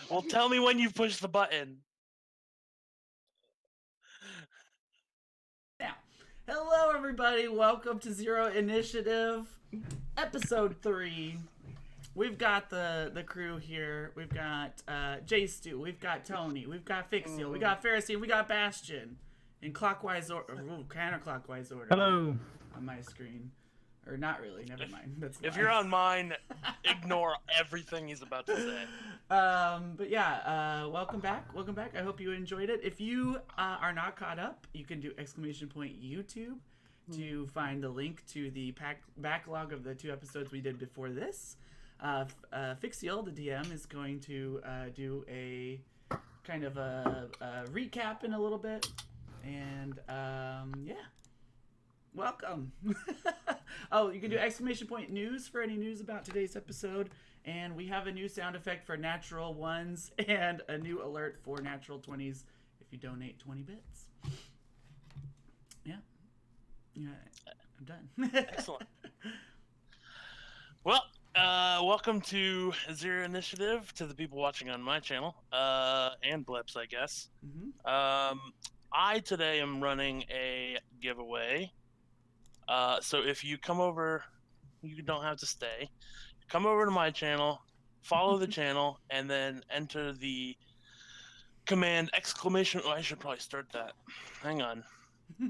Well, tell me when you push the button. Now, hello everybody. Welcome to Zero Initiative, episode 3. We've got the crew here. We've got J Stu. We've got Tony. We've got Fixio. We got Pharisee. We got Bastion in clockwise or counterclockwise order. Hello. On my screen. Or not really. Never mind. That's If you're on mine, ignore everything he's about to say. But yeah, welcome back. Welcome back. I hope you enjoyed it. If you are not caught up, you can do !YouTube to find the link to the backlog of the 2 episodes we did before this. Fixiel, the DM, is going to do a kind of a recap in a little bit. And yeah. Welcome. Oh, you can do !news for any news about today's episode. And we have a new sound effect for natural ones and a new alert for natural 20s if you donate 20 bits. Yeah. I'm done. Excellent. Well, welcome to Zero Initiative, to the people watching on my channel, and Blips, I guess. Mm-hmm. I today am running a giveaway. So if you come over, you don't have to stay. Come over to my channel, follow the channel, and then enter the command ! Oh, I should probably start that. Hang on.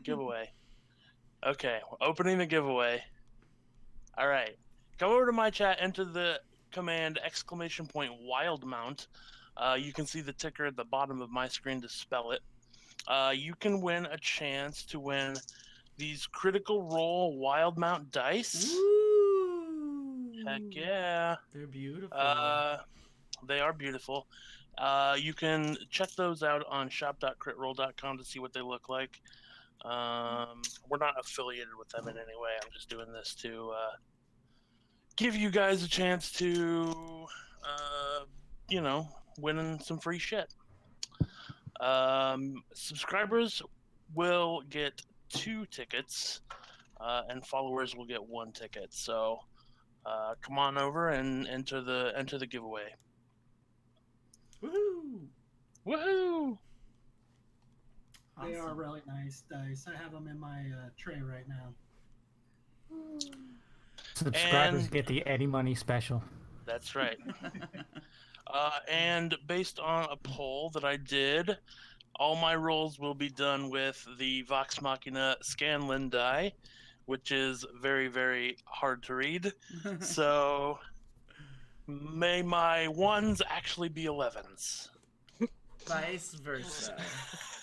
Giveaway. Okay, opening the giveaway. All right. Come over to my chat, enter the command ! Wildmount. You can see the ticker at the bottom of my screen to spell it. You can win a chance to win these Critical Role Wildmount dice. Woo! Heck yeah. They're beautiful. They are beautiful. You can check those out on shop.critroll.com to see what they look like. We're not affiliated with them in any way. I'm just doing this to give you guys a chance to, win some free shit. Subscribers will get 2 tickets, and followers will get 1 ticket. So come on over and enter the giveaway. Woohoo! Woohoo! They are really nice dice. I have them in my tray right now. Subscribers get the Eddie Money special. That's right. And based on a poll that I did, all my rolls will be done with the Vox Machina Scanlan die, which is very, very hard to read. So may my 1s actually be 11s. Vice versa.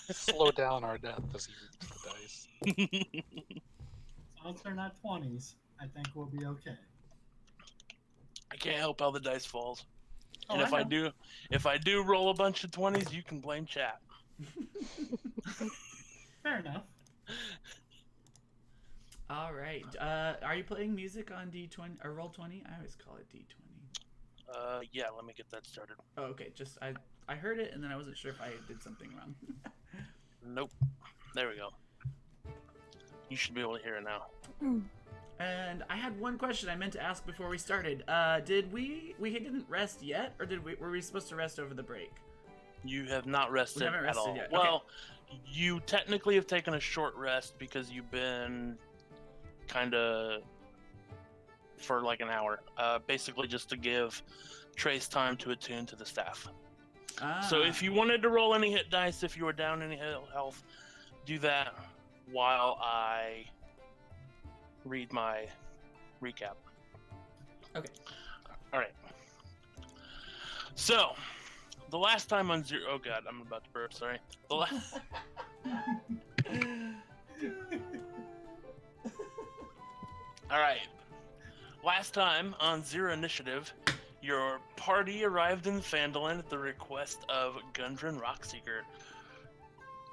Slow down our death as you reach the dice. As long as they're not 20s, I think we'll be okay. I can't help how the dice falls. Oh, And if I do roll a bunch of 20s, you can blame chat. Fair enough. All right. Are you playing music on D20 or Roll20? I always call it D20. Yeah, let me get that started. Oh, okay. Just I heard it and then I wasn't sure if I did something wrong. Nope. There we go. You should be able to hear it now. And I had one question I meant to ask before we started. Did we didn't rest yet, or were we supposed to rest over the break? You have not rested, We haven't rested at all. yet. Well, you technically have taken a short rest because you've been kind of for like an hour, basically just to give Trace time to attune to the staff. So if you wanted to roll any hit dice, if you were down any health, do that while I read my recap. Okay. All right. So, the last time on Zero... Oh, God, I'm about to burp, sorry. The last... All right. Last time on Zero Initiative, your party arrived in Phandalin at the request of Gundren Rockseeker.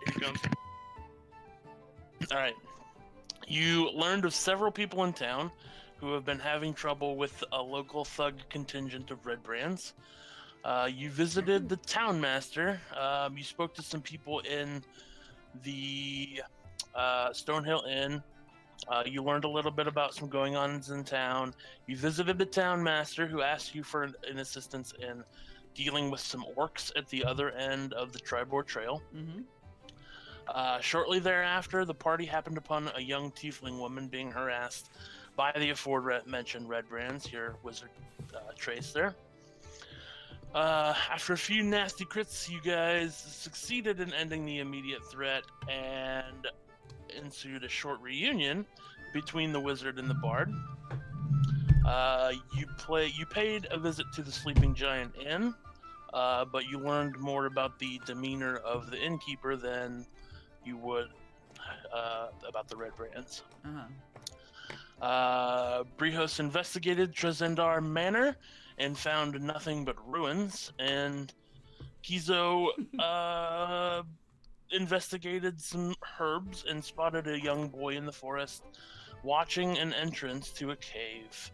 Here comes. All right. You learned of several people in town who have been having trouble with a local thug contingent of Red Brands. You visited the town master. You spoke to some people in the Stonehill Inn. You learned a little bit about some going-ons in town. You visited the town master, who asked you for an assistance in dealing with some orcs at the other end of the Tribord Trail. Mm-hmm. Shortly thereafter, the party happened upon a young tiefling woman being harassed by the aforementioned Red Brands, your wizard trace there. After a few nasty crits, you guys succeeded in ending the immediate threat, and ensued a short reunion between the wizard and the bard. You paid a visit to the Sleeping Giant Inn, but you learned more about the demeanor of the innkeeper than you would about the Red Brands. Brihos investigated Trezendar Manor and found nothing but ruins, and Kizo investigated some herbs and spotted a young boy in the forest watching an entrance to a cave.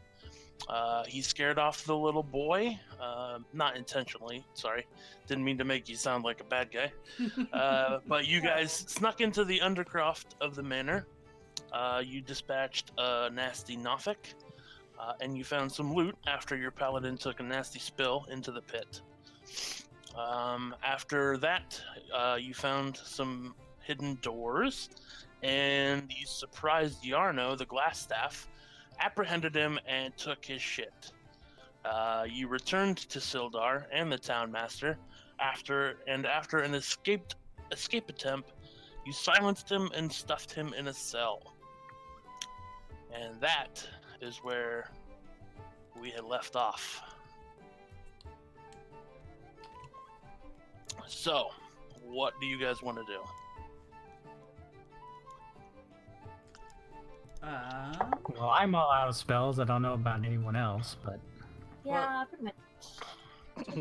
He scared off the little boy, not intentionally, sorry. Didn't mean to make you sound like a bad guy. But you guys snuck into the undercroft of the manor. You dispatched a nasty Nothic, and you found some loot after your paladin took a nasty spill into the pit. After that, you found some hidden doors, and you surprised Yarno, the Glassstaff, apprehended him, and took his shit. You returned to Sildar and the Townmaster after an escape attempt, you silenced him and stuffed him in a cell. And that is where we had left off. So, what do you guys want to do? Well, I'm all out of spells. I don't know about anyone else, but Yeah, pretty much.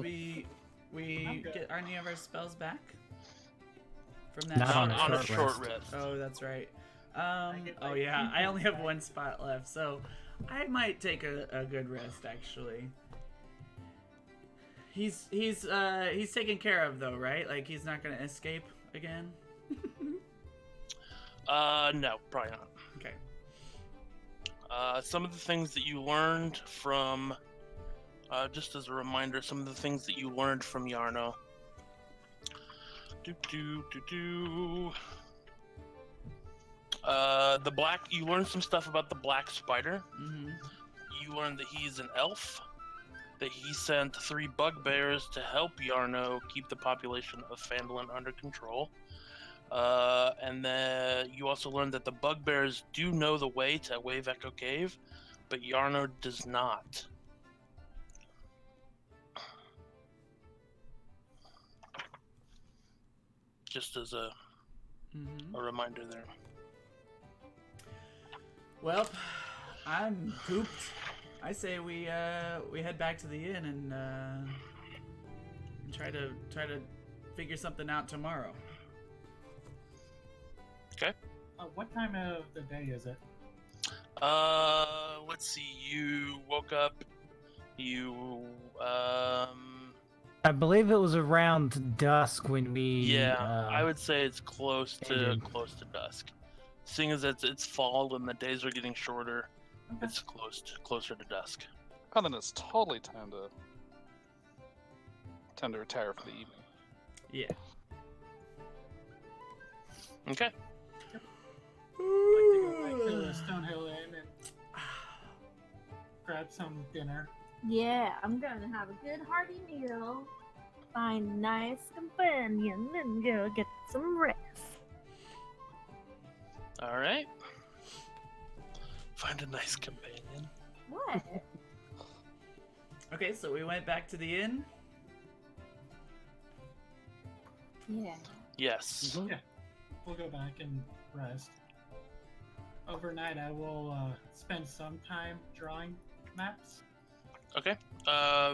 we I'm good. get any of our spells back from that? Not on On a short short rest. rest. Oh, that's right. get Oh my yeah, I people only have back. one spot left, so I might take a good rest actually. He's taken care of though, right? Like he's not gonna escape again. No, probably not. Okay. Some of the things that you learned from, just as a reminder, some of the things that you learned from Yarno. You learned some stuff about the black spider. Mm-hmm. You learned that he's an elf, that he sent 3 bugbears to help Yarno keep the population of Phandalin under control. And then you also learned that the bugbears do know the way to Wave Echo Cave, but Yarno does not. Just as a Mm-hmm. reminder there. Well, I'm pooped. I say we head back to the inn and try to figure something out tomorrow. Okay. What time of the day is it? Let's see. You woke up. You I believe it was around dusk when we. Yeah, I would say it's close to ended. dusk. Seeing as it's fall and the days are getting shorter, Okay. it's closer to dusk. Oh, then it's totally time to retire for the evening. Yeah. Okay. I'd like to go back to the Stonehill Inn and grab some dinner. Yeah, I'm gonna have a good hearty meal, find a nice companion, and go get some rest. All right. Find a nice companion. What? Okay, so we went back to the inn. Yeah. Yes. Yeah, we'll go back and rest. Overnight, I will spend some time drawing maps. Okay.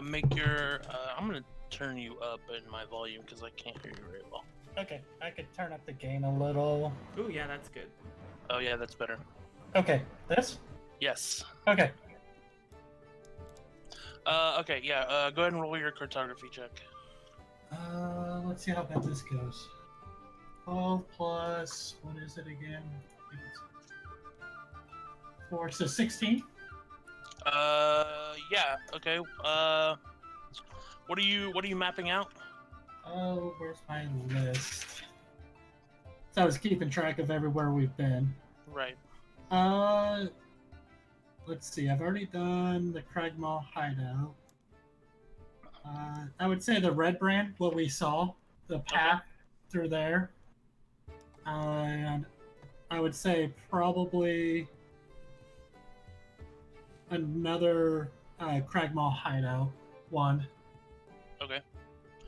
Make your. I'm gonna turn you up in my volume because I can't hear you very well. Okay, I could turn up the gain a little. Ooh, yeah, that's good. Oh yeah, that's better. Okay, this? Yes. Okay. Okay. Yeah. Go ahead and roll your cartography check. Let's see how bad this goes. 12 plus, what is it again? I think it's 4, so 16? Yeah. Okay. What are you mapping out? Oh, where's my list? So I was keeping track of everywhere we've been. Right. Let's see. I've already done the Cragmaw hideout. I would say the red brand, what we saw, the path through there. And I would say probably another Cragmaw hideout one. Okay.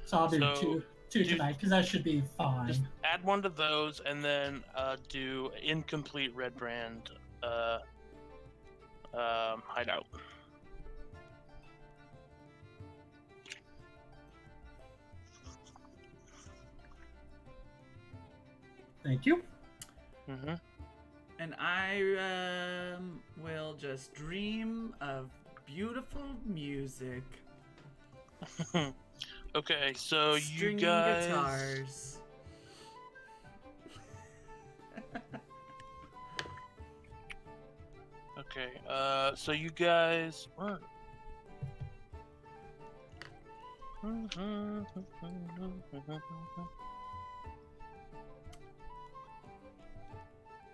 So I'll do two tonight because that should be fine. Just add one to those, and then do incomplete red brand hideout. Thank you. Mm-hmm. And I will just dream of beautiful music. Okay, so you Stringing guys. guitars. Okay, so you guys. What?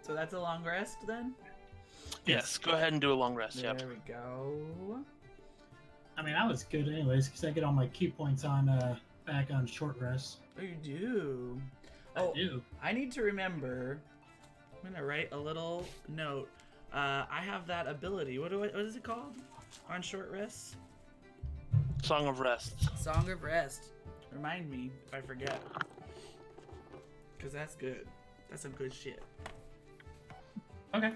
So that's a long rest then? Yes, go ahead and do a long rest. There Yep. we go. I mean, I was good anyways because I get all my key points on back on short rest. Oh, you do. I do. I need to remember. I'm gonna write a little note. I have that ability. What is it called? On short rest? Song of Rest. Song of Rest. Remind me if I forget. Cause that's good. That's some good shit. Okay.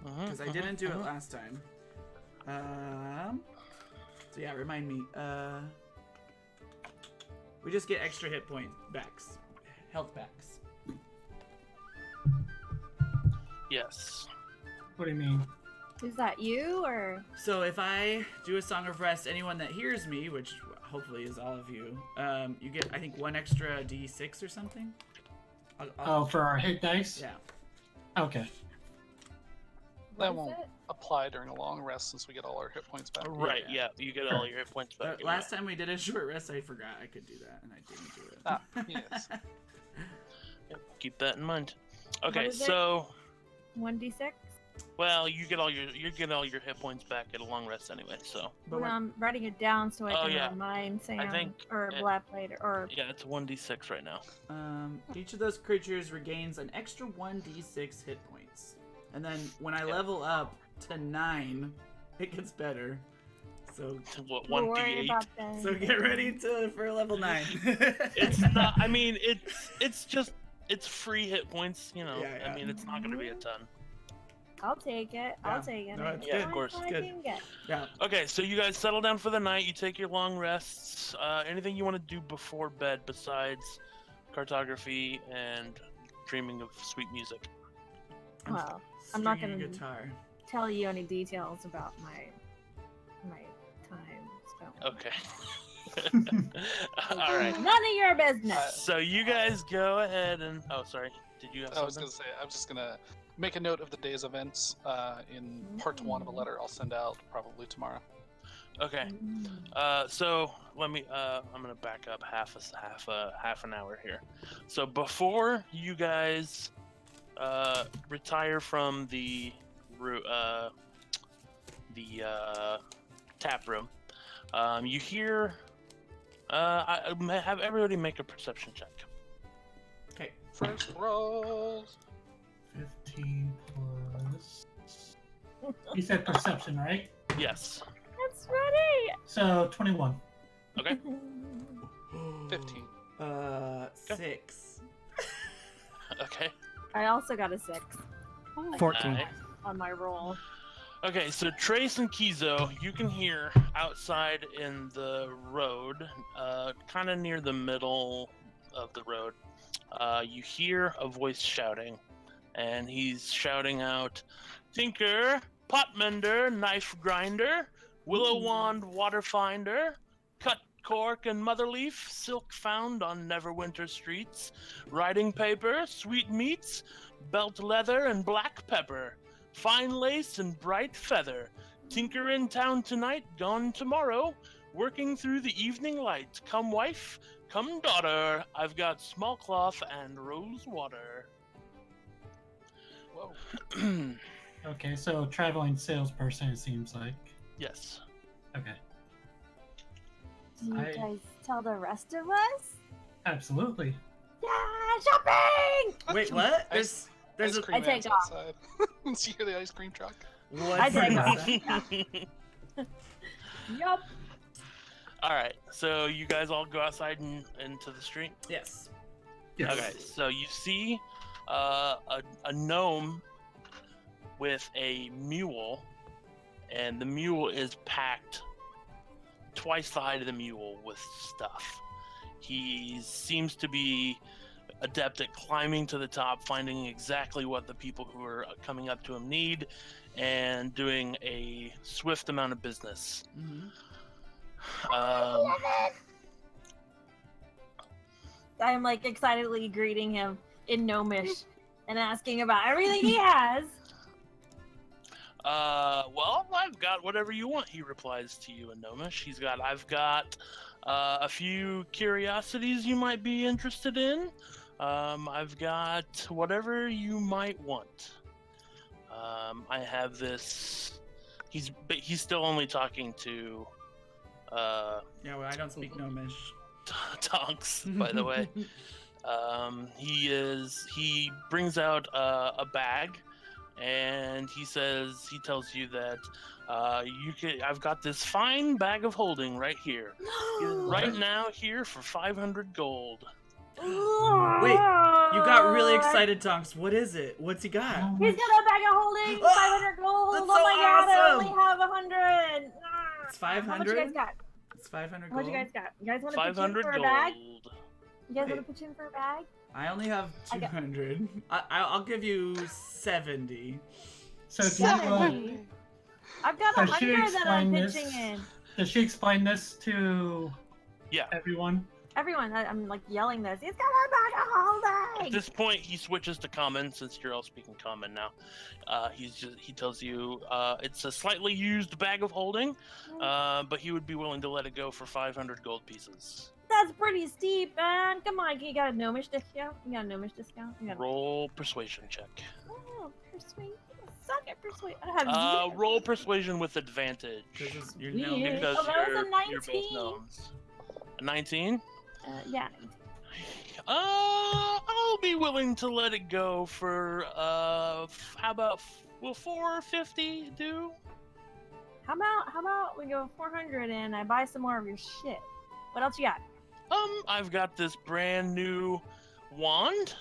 Because I didn't do it last time. So yeah, remind me. We just get extra hit point backs, health backs. Yes. What do you mean? Is that you or? So if I do a Song of Rest, anyone that hears me, which hopefully is all of you, you get I think one extra D6 or something. Oh, for our hit dice? Yeah. Okay. That What is won't it? apply during a long rest since we get all our hit points back. Right. Yeah. Yeah. You get all your hit points back. Last time we did a short rest, I forgot I could do that, and I didn't do it. Ah, yes. Yep, keep that in mind. What Okay, is it? so 1d6? well, you get all your hit points back at a long rest anyway. So But Well, I'm writing it down so I Oh, can yeah. remind Sam think or it- Black later or yeah, it's 1d6 right now. each of those creatures regains an extra 1d6 hit points, and then when I level up to 9, it gets better. So What, Don't worry 1d8? about that. so get ready for level 9. It's not. I mean, it's free hit points. You know. Yeah, yeah. I mean, it's not going to be a ton. I'll take it. Yeah. I'll take it. No, it's Yeah, good. of course. All It's I good. can get. Yeah. Okay, so you guys settle down for the night. You take your long rests. Anything you want to do before bed besides cartography and dreaming of sweet music? Well, I'm not Stringing gonna- guitar. Tell you any details about my time spent. Okay. All right. None of your business. So you guys go ahead and. Oh, sorry. Did you have I was something? gonna say, I'm just gonna make a note of the day's events in part 1 of a letter I'll send out probably tomorrow. Okay. So let me. I'm gonna back up half an hour here. So before you guys retire from the tap room, you hear. Have everybody make a perception check. Okay. First rolls. 15 plus. You said perception, right? Yes. That's ready. So 21. Okay. 15. 6. Okay. I also got a 6 14. Alright. on my roll. Okay, so Trace and Kizo, you can hear outside in the road, kind of near the middle of the road, you hear a voice shouting, and he's shouting out, Tinker, Potmender, Knife Grinder, Willow Wand Water Finder, Cut Cork and Motherleaf, Silk found on Neverwinter streets, Writing paper, Sweet meats, Belt leather and black pepper, Fine lace and bright feather, Tinker in town tonight, gone tomorrow, working through the evening light. Come wife, come daughter, I've got small cloth and rose water. Whoa. Okay, so traveling salesperson, it seems like. Yes. Okay, Do you I- guys tell the rest of us? absolutely. Yeah, shopping! Wait, what? Ice There's a... cream I take man's off. outside. You hear the ice cream truck? What? I take off. Yup. All right, so you guys all go outside and into the street. Yes. Yes. Okay, so you see a gnome with a mule, and the mule is packed twice the height of the mule with stuff. He seems to be adept at climbing to the top, finding exactly what the people who are coming up to him need, and doing a swift amount of business. Mm-hmm. I'm like excitedly greeting him in Gnomish and asking about everything he has. Well, I've got whatever you want, he replies to you in Gnomish. I've got a few curiosities you might be interested in. I've got whatever you might want. I have this. He's still only talking to Yeah, well, I don't speak Gnomish. Tonks, by the way. He brings out a bag, and he tells you that I've got this fine bag of holding right here. Right now here for 500 gold. Wait, you got really excited, Tonks. What is it? What's he got? He's got a bag of holding, 500 gold. That's Oh so my god, I awesome. only have 100. It's How much 500? you guys got? It's 500 How much gold. you guys got? You guys want to pitch in 500 for a gold. bag? You guys Wait. want to pitch in for a bag? I only have I got- 200. I'll give you 70. So do you, 70. I've got Does she 100 that I'm explain this? pitching in. does she explain this to Yeah. everyone? Everyone, I'm like yelling this. He's got a bag of holding. At this point, he switches to common since you're all speaking common now. He tells you it's a slightly used bag of holding, but he would be willing to let it go for 500 gold pieces. That's pretty steep, man. Come on, you got a gnomish discount? You got a gnomish discount? You got Roll persuasion check. Oh, persuade. Suck at persuade. I have zero. Roll persuasion with advantage Because you're Yeah. gnome. because Oh, that was a you're both 19. gnomes. A 19? Yeah. I'll be willing to let it go for how about will 450 do? How about we go 400 and I buy some more of your shit? What else you got? I've got this brand new wand.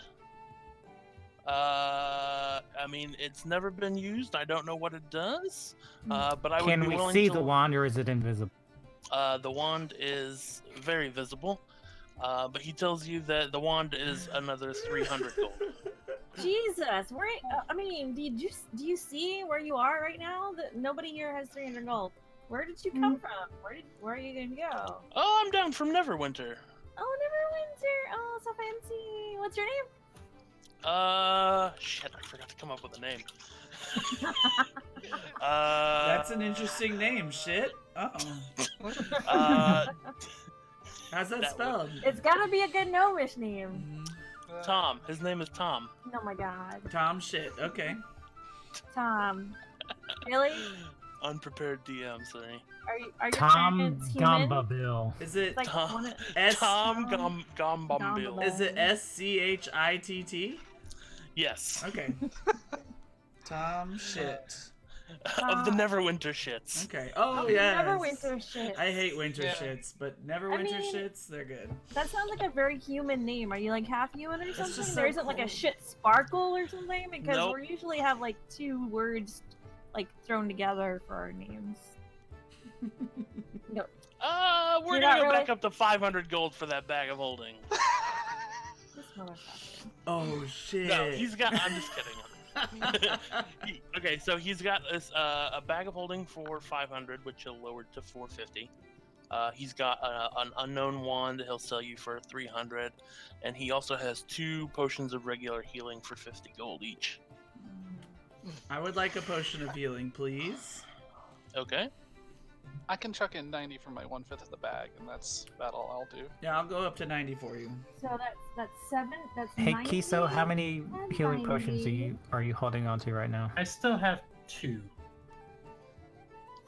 I mean, it's never been used. I don't know what it does. But I would Can be we willing see to... the wand, or is it invisible? The wand is very visible. But he tells you that the wand is another 300 gold. Jesus, where? I mean, do you see where you are right now? That nobody here has 300 gold. Where did you come from? Where are you gonna go? Oh, I'm down from Neverwinter. Oh, Neverwinter. Oh, so fancy. What's your name? Shit, I forgot to come up with a name. That's an interesting name, shit. Uh-oh. How's that That spelled? It's gotta be a good gnomish name. Mhm. Tom. His name is Tom. Oh my god, Tom shit. Okay. Tom. Really? Unprepared DM, sorry. Are your Tom parents human? Gumbabill. Is it Like Tom. one of- S? Tom Tom Gombumbil. Is it SCHITT? Yes. Okay. Tom shit. Of the Neverwinter shits. Okay. Oh yeah. Neverwinter shit. I hate winter Yeah. shits, but Neverwinter mean- shits, they're good. That sounds like a very human name. Are you like half human or It's something? just There so isn't like a cool. shit sparkle or something? Because Nope. we usually have like two words like thrown together for our names. No. We're You're gonna not go back really- up to 500 gold for that bag of holding. This motherfucker. Oh shit. No, he's got. I'm just kidding. Okay, so he's got this a bag of holding for 500, which he'll lower to 450. He's got an unknown wand he'll sell you for 300, and he also has 2 potions of regular healing for 50 gold each. I would like a potion of healing, please. Okay. I can chuck in 90 for my 1/5 of the bag, and that's about all I'll do. Yeah, I'll go up to 90 for you. So that's 7. That's Hey, 90, Kiso, how many and healing potions 90. are you holding on to right now? I still have 2.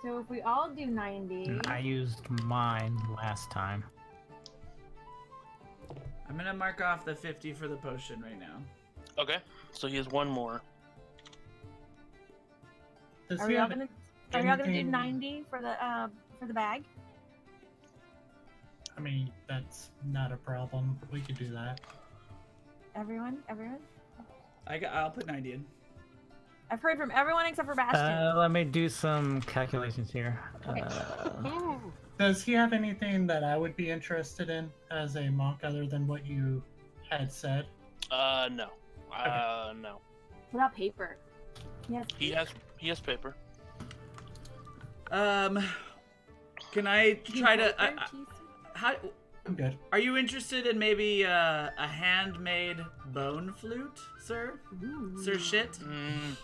So if we all do 90, I used mine last time. I'm gonna mark off the 50 for the potion right now. Okay, so he has one more. Does are he we all have gonna are we all gonna do anything- 90 for the bag? I mean, that's not a problem. We could do that. Everyone? I'll put 90 in. I've heard from everyone except for Bastion. Let me do some calculations here. Okay. Does he have anything that I would be interested in as a monk other than what you had said? No. No. What about paper? Yes. He has paper. Can I try to? How I'm good. are you interested in maybe a handmade bone flute, sir? Sir shit. Mm.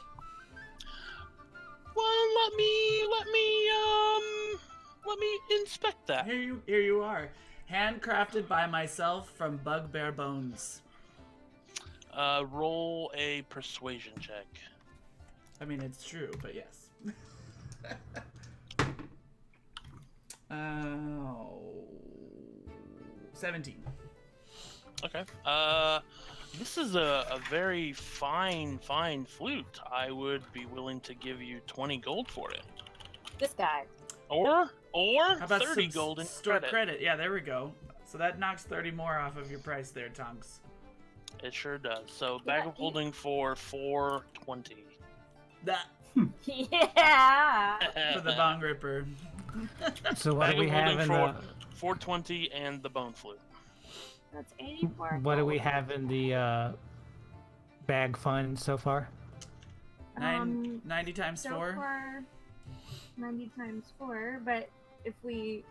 Well, let me inspect that. Here you are, handcrafted by myself from bugbear bones. Roll a persuasion check. I mean, it's true, but yes. Oh, 17. Okay. This is a very fine flute. I would be willing to give you 20 gold for it. This guy. Or How about 30 some gold in store credit. Yeah, there we go. So that knocks 30 more off of your price there, Tonks. It sure does. So bag of holding for 420. That Yeah. for the bong ripper. So what Bag do we of have holding in for the 420 and the bone flute. That's 84. what do we have in the bag fund so far? 90 times So 4. far, 90 times 4, but if we,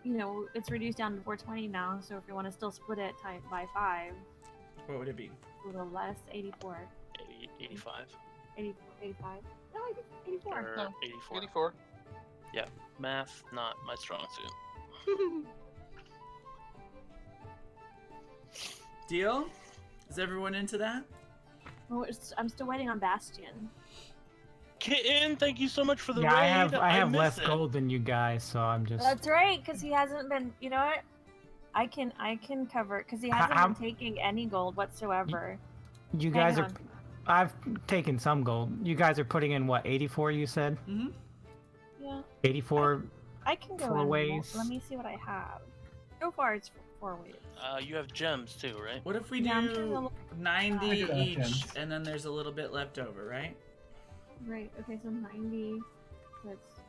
it's reduced down to 420 now, so if we want to still split it by 5, What would it be? a little less, 84. 85 85. No, I think 84. or No, 84. 84. Math, not my strong suit. Deal? Is everyone into that? Oh, I'm still waiting on Bastion. Kitten, thank you so much for the Yeah, raid. I have miss less it. gold than you guys, so I'm just. That's right, because he hasn't been. You know what? I can cover it because he hasn't How- been taking any gold whatsoever. You Hang guys are. on. I've taken some gold. You guys are putting in what, 84? You said Mm-hmm. Yeah, 84. I can go 4 in. ways. Let me see what I have. So far, it's 4 ways. You have gems too, right? What if we Yeah, I'm trying to do look- 90 I do have each, gems. and then there's a little bit left over, right? Right. Okay, so 90. That's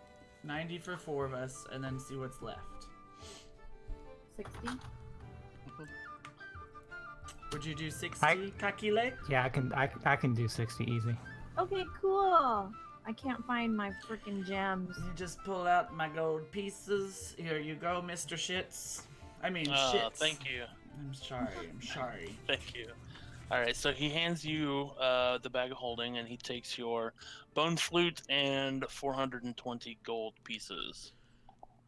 90 for 4 of us, and then see what's left. 60. Would you do 60, I- Kakile? Yeah, I can do 60 easy. Okay, cool. I can't find my freaking gems. You just pull out my gold pieces. Here you go, Mr. Shits. I mean, shits. Thank you. I'm sorry. Thank you. All right, so he hands you the bag of holding, and he takes your bone flute and 420 gold pieces.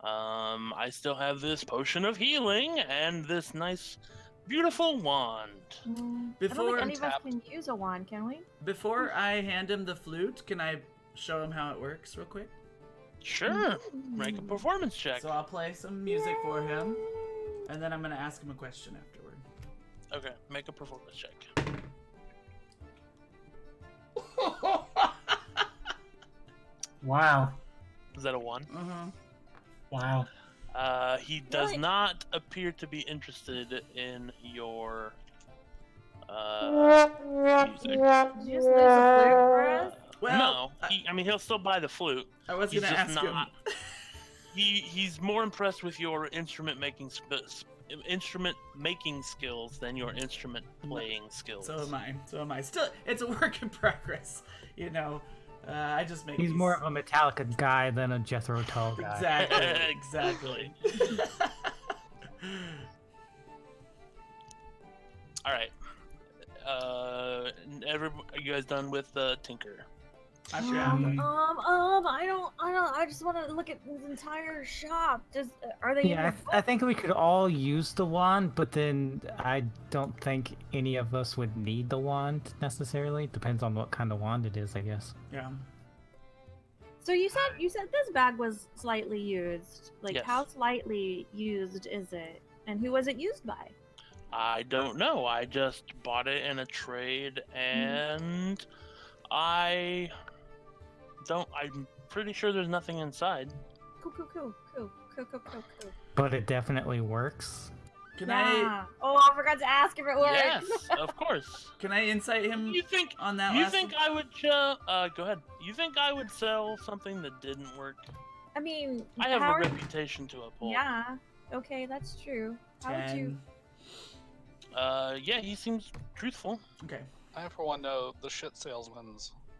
I still have this potion of healing and this nice, beautiful wand. I don't Before- think any of us can use a wand, can we? Before I hand him the flute, can I show him how it works real quick? Sure, make a performance check. So I'll play some music for him, and then I'm going to ask him a question afterward. Okay, make a performance check. Wow. Is that a 1? Uh-huh. Wow. He does Really? not appear to be interested in your music. Did you just lose a flute for us? Well, No, I mean he'll still buy the flute. I was He's going to just ask him. not. He's more impressed with your instrument making skills than your instrument playing skills. So am I. Still, it's a work in progress. You know, I just make He's these- more of a Metallica guy than a Jethro Tull guy. Exactly. All right. Are you guys done with Tinker? I just want to look at this entire shop. Are they? Yeah, I think we could all use the wand, but then I don't think any of us would need the wand necessarily. Depends on what kind of wand it is, I guess. Yeah. So you said this bag was slightly used. Like, Yes. how slightly used is it? And who was it used by? I don't know. I just bought it in a trade, and I'm pretty sure there's nothing inside. Cool. But it definitely works. Can Oh, I forgot to ask if it works. Yes, of course. I insight him You think on that you last think one? I would go ahead. You think I would sell something that didn't work? I mean, I have how a are- reputation to uphold. Yeah. Okay, that's true. How would you? 10. Yeah, he seems truthful. Okay. I, for one, know the shit salesmen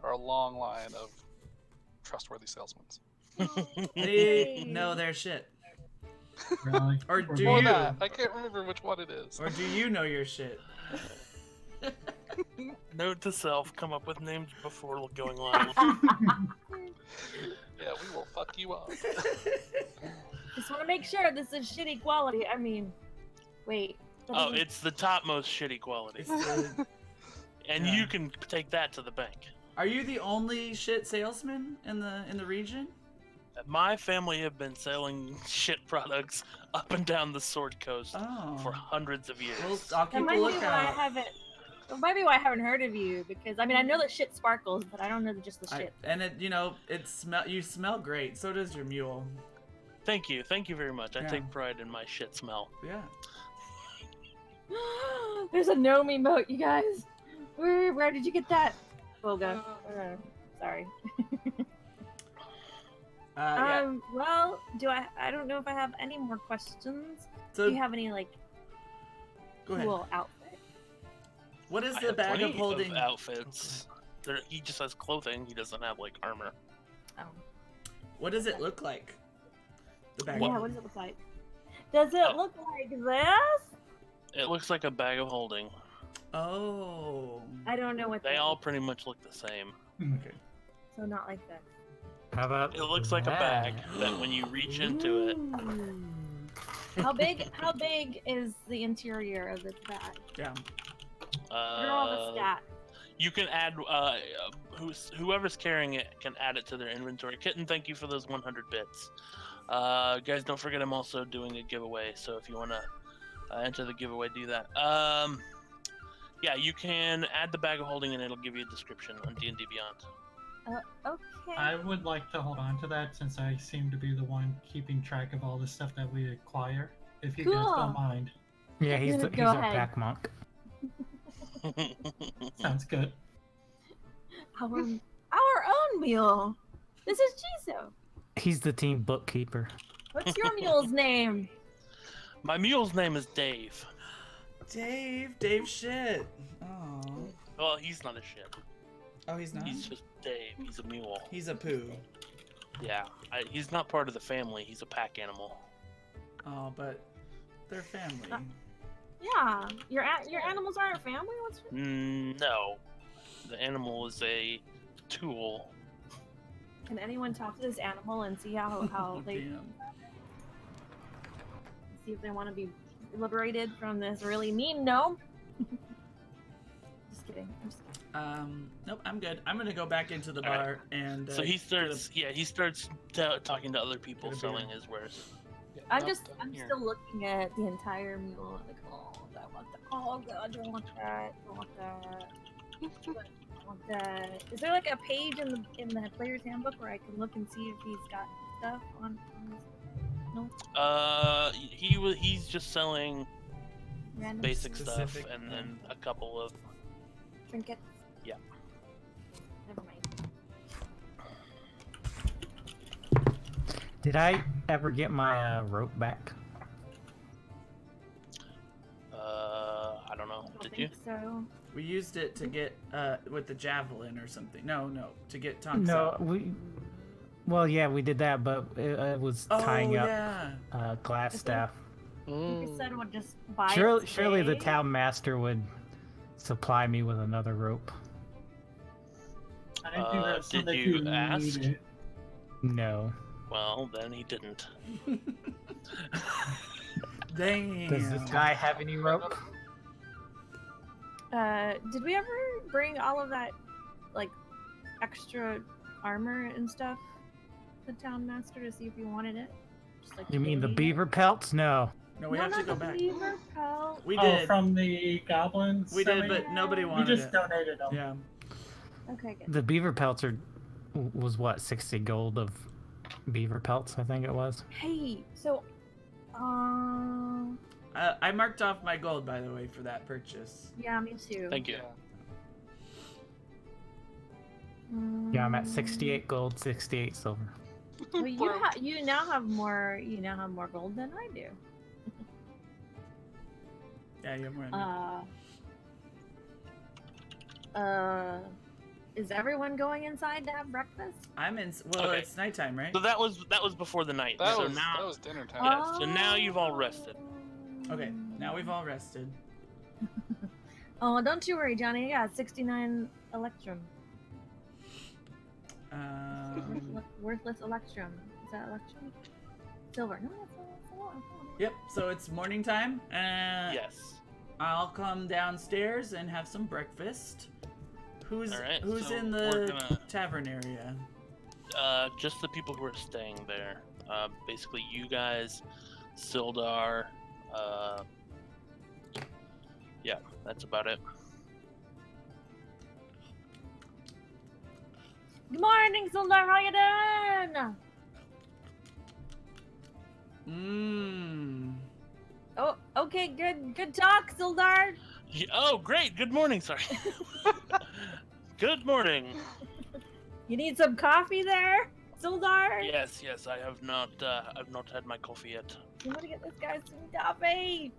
are a long line of trustworthy salesmen. They know their shit. Really? Or Or do Or you? that. I can't remember which one it is. Or do you know your shit? Note to self: come up with names before going live. Yeah, we will fuck you up. Just want to make sure this is shitty quality. I mean, wait. that Oh, doesn't- it's the topmost shitty quality, It's the- and yeah. you can take that to the bank. Are you the only shit salesman in the region? My family have been selling shit products up and down the Sword Coast Oh. for hundreds of years. Well, I'll That keep a might be why I lookout. haven't. It might be why I haven't heard of you, because I mean I know that shit sparkles, but I don't know just the shit. And it, you smell great. So does your mule. Thank you very much. I Yeah. take pride in my shit smell. Yeah. There's a gnome emote, you guys. Where did you get that? Olga. Sorry. Yeah. Well, I don't know if I have any more questions. So Do you have any like go ahead. cool outfit? What is I the have bag plenty of holding? outfits. He just has clothing. He doesn't have like armor. Oh. What does it look like? The bag. Yeah, what does it look like? Does it Oh. look like this? It looks like a bag of holding. Oh. I don't know what They that all is, pretty much look the same. Okay. so not like this. How about It looks like a bag that when you reach into it, How big is the interior of this bag? Yeah. What are all the stats? you can add whoever's carrying it can add it to their inventory. Kitten, thank you for those 100 bits. Guys, don't forget I'm also doing a giveaway, so if you want to enter the giveaway, do that. Yeah, you can add the bag of holding and it'll give you a description on D&D Beyond. Okay. I would like to hold on to that since I seem to be the one keeping track of all the stuff that we acquire. If you guys Cool. don't mind. Yeah, he's Go our ahead. pack monk. Sounds good. Our own mule. This is Jizo. He's the team bookkeeper. What's your mule's name? My mule's name is Dave. Dave shit. Oh. Well, he's not a shit. Oh, he's not. He's just Dave. He's a mule. He's a poo. Yeah, he's not part of the family. He's a pack animal. Oh, but they're family. Yeah, your animals aren't family. What's your... No, the animal is a tool. Can anyone talk to this animal and see how they Damn. see if they want to be liberated from this really mean gnome? Just kidding. I'm just kidding. Nope, I'm good. I'm gonna go back into the bar and. So he get starts. Yeah, he starts talking to other people Get a beer. selling his wares. I'm Nope, I'm here. still looking at the entire mule. Like, oh, I want that. Oh god, I don't want that. I want that. I want that. Is there like a page in the player's handbook where I can look and see if he's got stuff on his He's just selling random basic stuff Specific, and then a couple of. trinkets? Yeah. Never mind. Did I ever get my rope back? I don't know. I don't Did you? think so. We used it to get with the javelin or something. No, to get tongues No, out. Well, yeah, we did that, but it was tying up yeah. glass staff. I think you said we'll just buy Surely it the today. town master would supply me with another rope. I think that's Did something you need ask? it. No. Well, then he didn't. Damn. Does this guy have any rope? Did we ever bring all of that, like, extra armor and stuff to the town master to see if he wanted it? Just, like, You mean the donate it? beaver pelts? No. No, we No, have to not go the back. beaver pelt. We Oh, did. from the goblins? We did, semi? but nobody We wanted just it. donated them. Yeah. Okay, good. The beaver pelts was what, 60 gold of beaver pelts, I think it was. Hey, so, I marked off my gold, by the way, for that purchase. yeah, me too. Thank you. Yeah, I'm at 68 gold, 68 silver. Well, you now have more gold than I do. Yeah, you have more than me. Is everyone going inside to have breakfast? I'm in. Well, Okay. it's nighttime, right? So that was before the night. That so was now, that was dinner time. Yeah, so now you've all rested. Okay, now we've all rested. Oh, don't you worry, Johnny. I got 69 electrum. Worthless electrum. Is that electrum? Silver. No, that's silver. Yep. So it's morning time. Yes. I'll come downstairs and have some breakfast. Who's All right, who's so in we're the gonna- tavern area? Just the people who are staying there. Basically, you guys, Sildar. Yeah, that's about it. Good morning, Sildar. How you doing? Oh, okay. Good talk, Sildar. Oh, great. Good morning. Sorry. Good morning. You need some coffee there, Sildar? Yes. I have not. I've not had my coffee yet. You want to get this guy some coffee?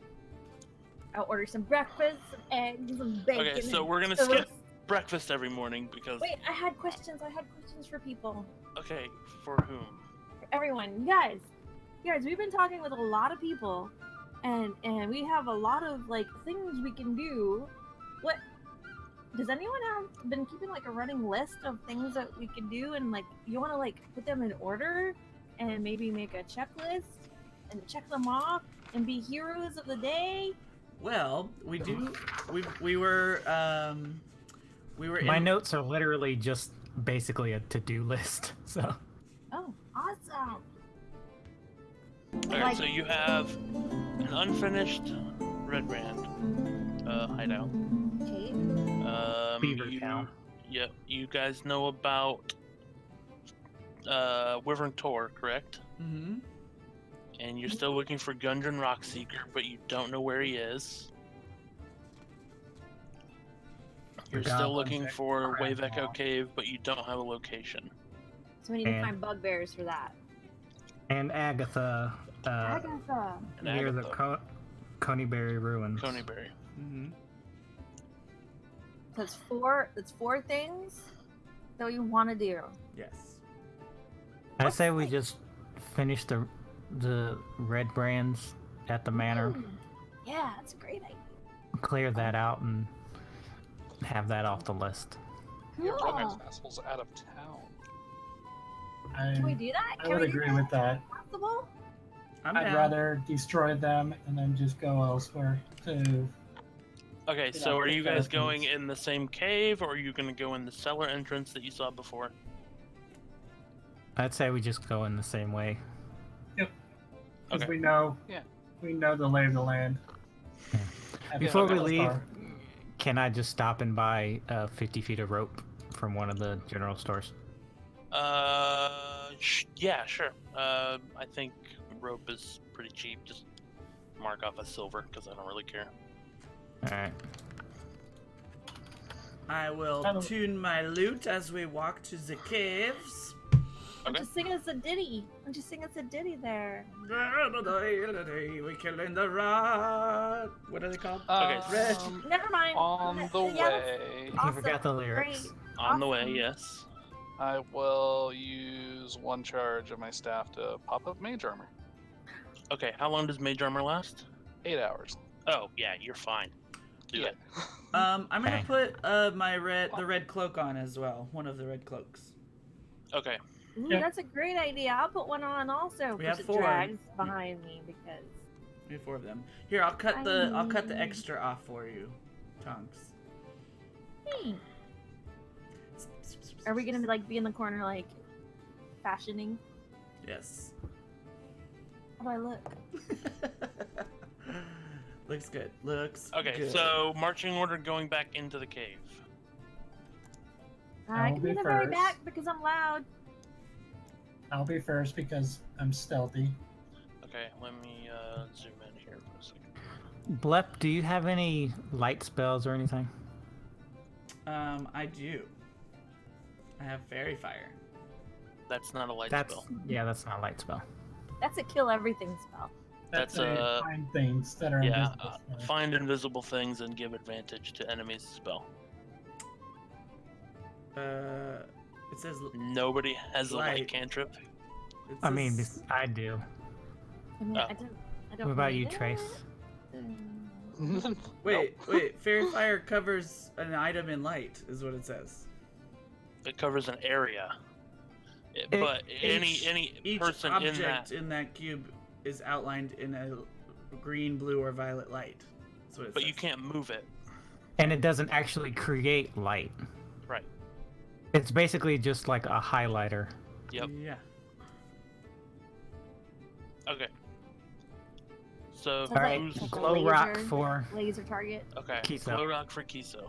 I'll order some breakfast, some eggs, some bacon. Okay, so and we're gonna toast. skip breakfast every morning because. Wait, I had questions. For people. Okay, for whom? For everyone. You guys, we've been talking with a lot of people, and we have a lot of like things we can do. What? Does anyone have been keeping like a running list of things that we can do, and like you want to like put them in order, and maybe make a checklist and check them off and be heroes of the day? Well, we do. We were. My notes are literally just basically a to-do list. So. Oh, awesome! Okay, Like- so you have an unfinished red brand hideout. Okay. Beaver Town. Yep, you guys know about Wyvern Tor, correct? Mm-hmm. And you're still looking for Gundren Rockseeker, but you don't know where he is. You're still Goblins looking at for Wave Cragmaw. Echo Cave, but you don't have a location. So we need to And- find bugbears for that. And Agatha, Agatha. And near the Agatha, Coneyberry Ruins. Coneyberry. Mm-hmm. So it's four things that we want to do. Yes. I say we just finish the red brands at the manor, Mm. Yeah, that's a great idea. clear that out, and have that off the list. Your romance Cool. vassals out of town. Can we do that? I Can would we do agree that? with that. Possible? I'm I'd down. rather destroy them and then just go elsewhere to. Okay, Yeah, so are you guys Philippines. going in the same cave, or are you going to go in the cellar entrance that you saw before? I'd say we just go in the same way. Because Okay. we know. Yeah. We know the lay of the land. Yeah. At Before we Battlestar. leave, can I just stop and buy 50 feet of rope from one of the general stores? Yeah, sure. I think rope is pretty cheap. Just mark off as silver because I don't really care. Alright. I will Hello. tune my lute as we walk to the caves. Okay. Just sing us a ditty. Just sing us a ditty there. We killing the rod. What are they called? Okay. Never mind. On the Yeah, that's way, I awesome. forgot the lyrics. Great. On the way, Awesome. yes. I will use one charge of my staff to pop up mage armor. Okay, how long does mage armor last? 8 hours. Oh, yeah, you're fine. Do Yeah. it. I'm gonna Okay. put the red cloak on as well. One of the red cloaks. Okay. Ooh, Yep. that's a great idea. I'll put one on also. We Of course, have it 4. drags behind me because. We have 4 of them. Here, I'll cut the extra off for you, Tonks. Hey. Are we gonna be in the corner fashioning? Yes. How do I look? Looks good. Looks Okay, good. so marching order going back into the cave. I I'll can be in be the very first. back because I'm loud. I'll be first because I'm stealthy. Okay, let me zoom in here for a second. Blep, do you have any light spells or anything? I do. I have fairy fire. That's not a light That's spell. yeah, that's not a light spell. That's a kill everything spell. That's, find things that are Yeah, invisible. spell. find invisible things and give advantage to enemies spell. It says. Nobody has a light Light. cantrip. It I mean, says- I do. I mean, Oh. I don't What about need you, it. Trace? Wait. Fairy fire covers an item in light, is what it says. It covers an area. But any Each person object in that. in that cube is outlined in a green, blue, or violet light. That's what it But says. you can't move it. And it doesn't actually create light. Right. It's basically just like a highlighter. Yep. Yeah. Okay. So Sounds like- who's like a Glow rock laser- for Laser target. okay? Kiso. Glow rock for Kiso.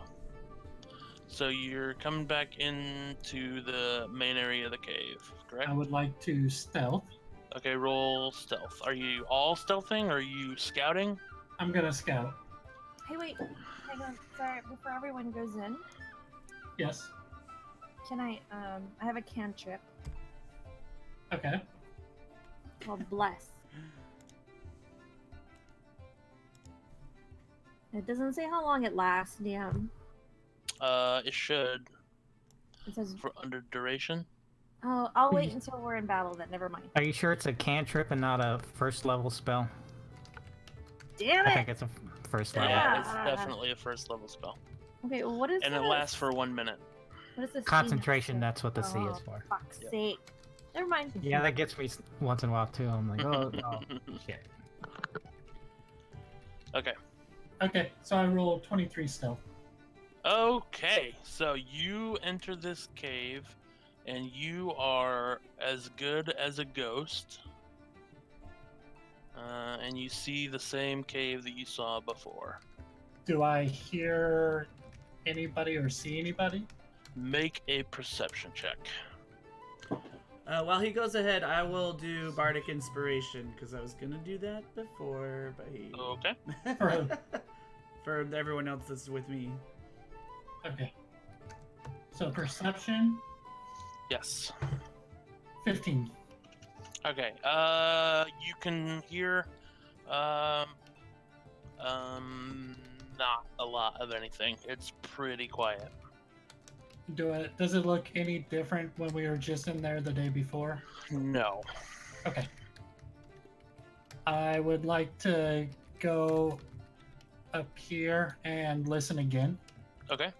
So you're coming back into the main area of the cave, correct? I would like to stealth. Okay, roll stealth. Are you all stealthing? Or are you scouting? I'm gonna scout. Hey, wait. Hang on. Sorry. Before everyone goes in, Yes. can I have a cantrip Okay. called Bless. It doesn't say how long it lasts, DM. It should It says, for under duration. oh, I'll wait until we're in battle then. Never mind. Are you sure it's a cantrip and not a first level spell? Damn I think it! it's a first level. Yeah, it's Yeah. definitely a first level spell, Okay, well, what is and it this? lasts for 1 minute. What is this? C Concentration, next to? that's what the C is Oh, for. Fuck's Yep. sake. Never mind. Yeah, that gets me once in a while too. I'm like, oh, shit. Okay. Okay. So I rolled 23 stealth. Okay, so you enter this cave, and you are as good as a ghost. And you see the same cave that you saw before. Do I hear anybody or see anybody? Make a perception check. While he goes ahead, I will do Bardic Inspiration, because I was going to do that before, but he... Okay. For who? For everyone else that's with me. Okay. So perception, Yes. 15. Okay. You can hear, not a lot of anything. It's pretty quiet. Does it look any different when we were just in there the day before? No. Okay. I would like to go up here and listen again. Okay.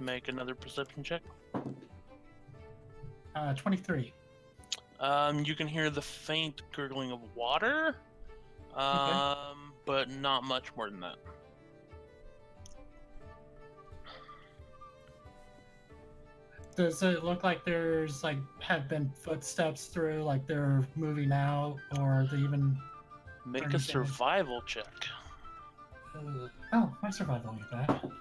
Make another perception check. 23. You can hear the faint gurgling of water, but not much more than that. Does it look like there's have been footsteps through, like they're moving out, or they even? Make a Anything. survival check. Oh, my survival ain't bad.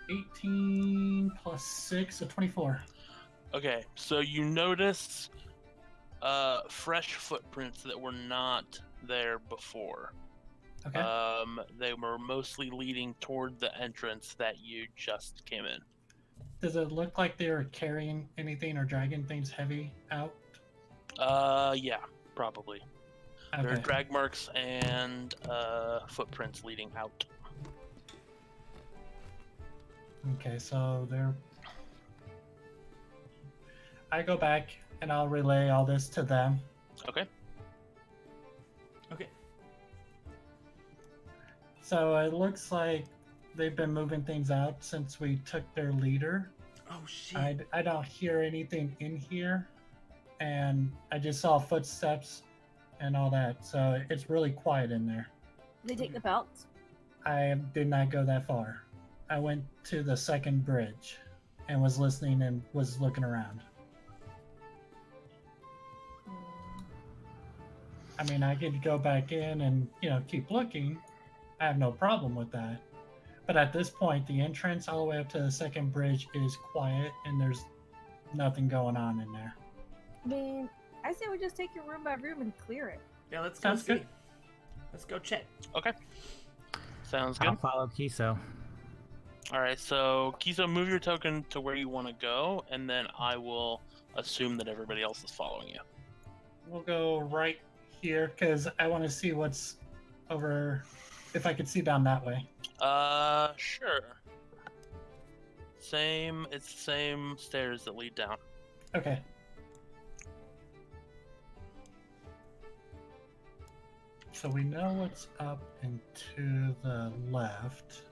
18 plus 6, so 24. Okay, so you notice fresh footprints that were not there before. Okay. They were mostly leading toward the entrance that you just came in. Does it look like they're carrying anything or dragging things heavy out? Yeah, probably. There are Okay. drag marks and footprints leading out. Okay, so they're. I go back and I'll relay all this to them. Okay. Okay. So it looks like they've been moving things out since we took their leader. Oh shit. I don't hear anything in here, and I just saw footsteps and all that. So it's really quiet in there. They take the belts. I did not go that far. I went to the second bridge and was listening and was looking around. I mean, I could go back in and, keep looking. I have no problem with that. But at this point, the entrance all the way up to the second bridge is quiet and there's nothing going on in there. I mean, I say we just take it room by room and clear it. Yeah, let's go Sounds see. good. Let's go check. Okay. Sounds I'll good. follow Kiso. All right, so Kiso, move your token to where you want to go, and then I will assume that everybody else is following you. We'll go right here because I want to see what's over, if I could see down that way. Sure. It's the same stairs that lead down. Okay. So we know what's up and to the left.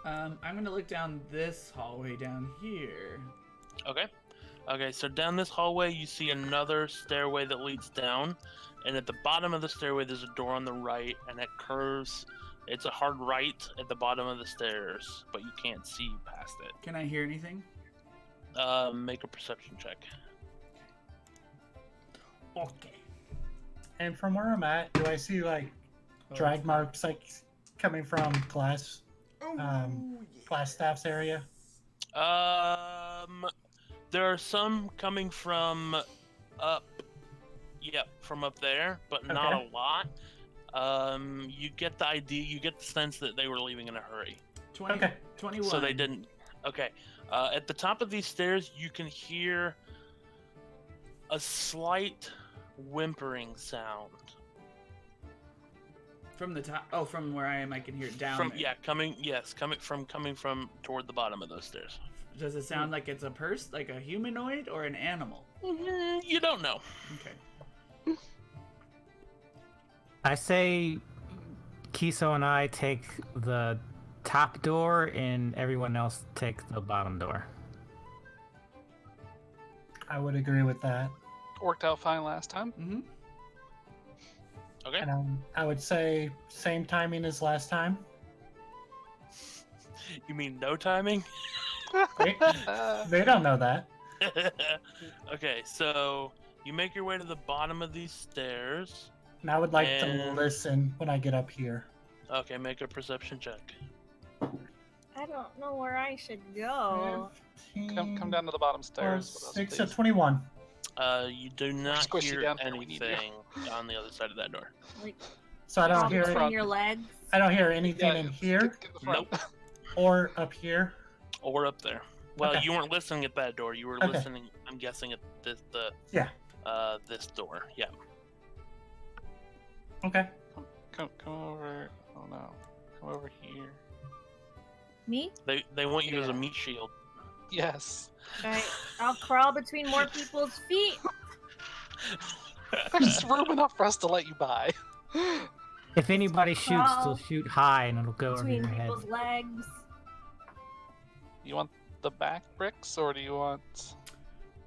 I'm gonna look down this hallway down here. Okay. Okay, so down this hallway, you see another stairway that leads down, and at the bottom of the stairway, there's a door on the right, and it curves. It's a hard right at the bottom of the stairs, but you can't see past it. Can I hear anything? Make a perception check. Okay. And from where I'm at, do I see drag marks coming from glass staff's area? There are some coming from up, from up there, but not a lot. You get the idea, you get the sense that they were leaving in a hurry. 21. So they didn't. Okay. At the top of these stairs, you can hear a slight whimpering sound. From the top. Oh, from where I am, I can hear it down. From there. coming from toward the bottom of those stairs. Does it sound like it's a like a humanoid or an animal? You don't know. Okay. I say Kiso and I take the top door and everyone else take the bottom door. I would agree with that. Worked out fine last time. Mm-hmm. Okay. And I would say same timing as last time. You mean no timing? They don't know that. Okay, so you make your way to the bottom of these stairs. And I would like to And- listen when I get up here. Okay, make a perception check. I don't know where I should go. 15, Come down to the bottom or stairs with us, 6 please. to 21. You do not Squish you hear down here, we need you. anything on the other side of that door. Like, So I don't all hear between front. your legs. I don't hear anything Yeah, in get- here get in the front. Nope. or up here. Or up there. Well, Okay. you weren't listening at that door. You were Okay. listening, I'm guessing, at this this door. Yeah. Okay. Come over. Oh no. Come over here. Me? They want you as a Yeah. meat shield. Yes. Alright, I'll crawl between more people's feet. There's room enough for us to let you by. If anybody shoots, Crawl they'll shoot high and it'll go over Between your head. people's legs. You want the back bricks, or do you want?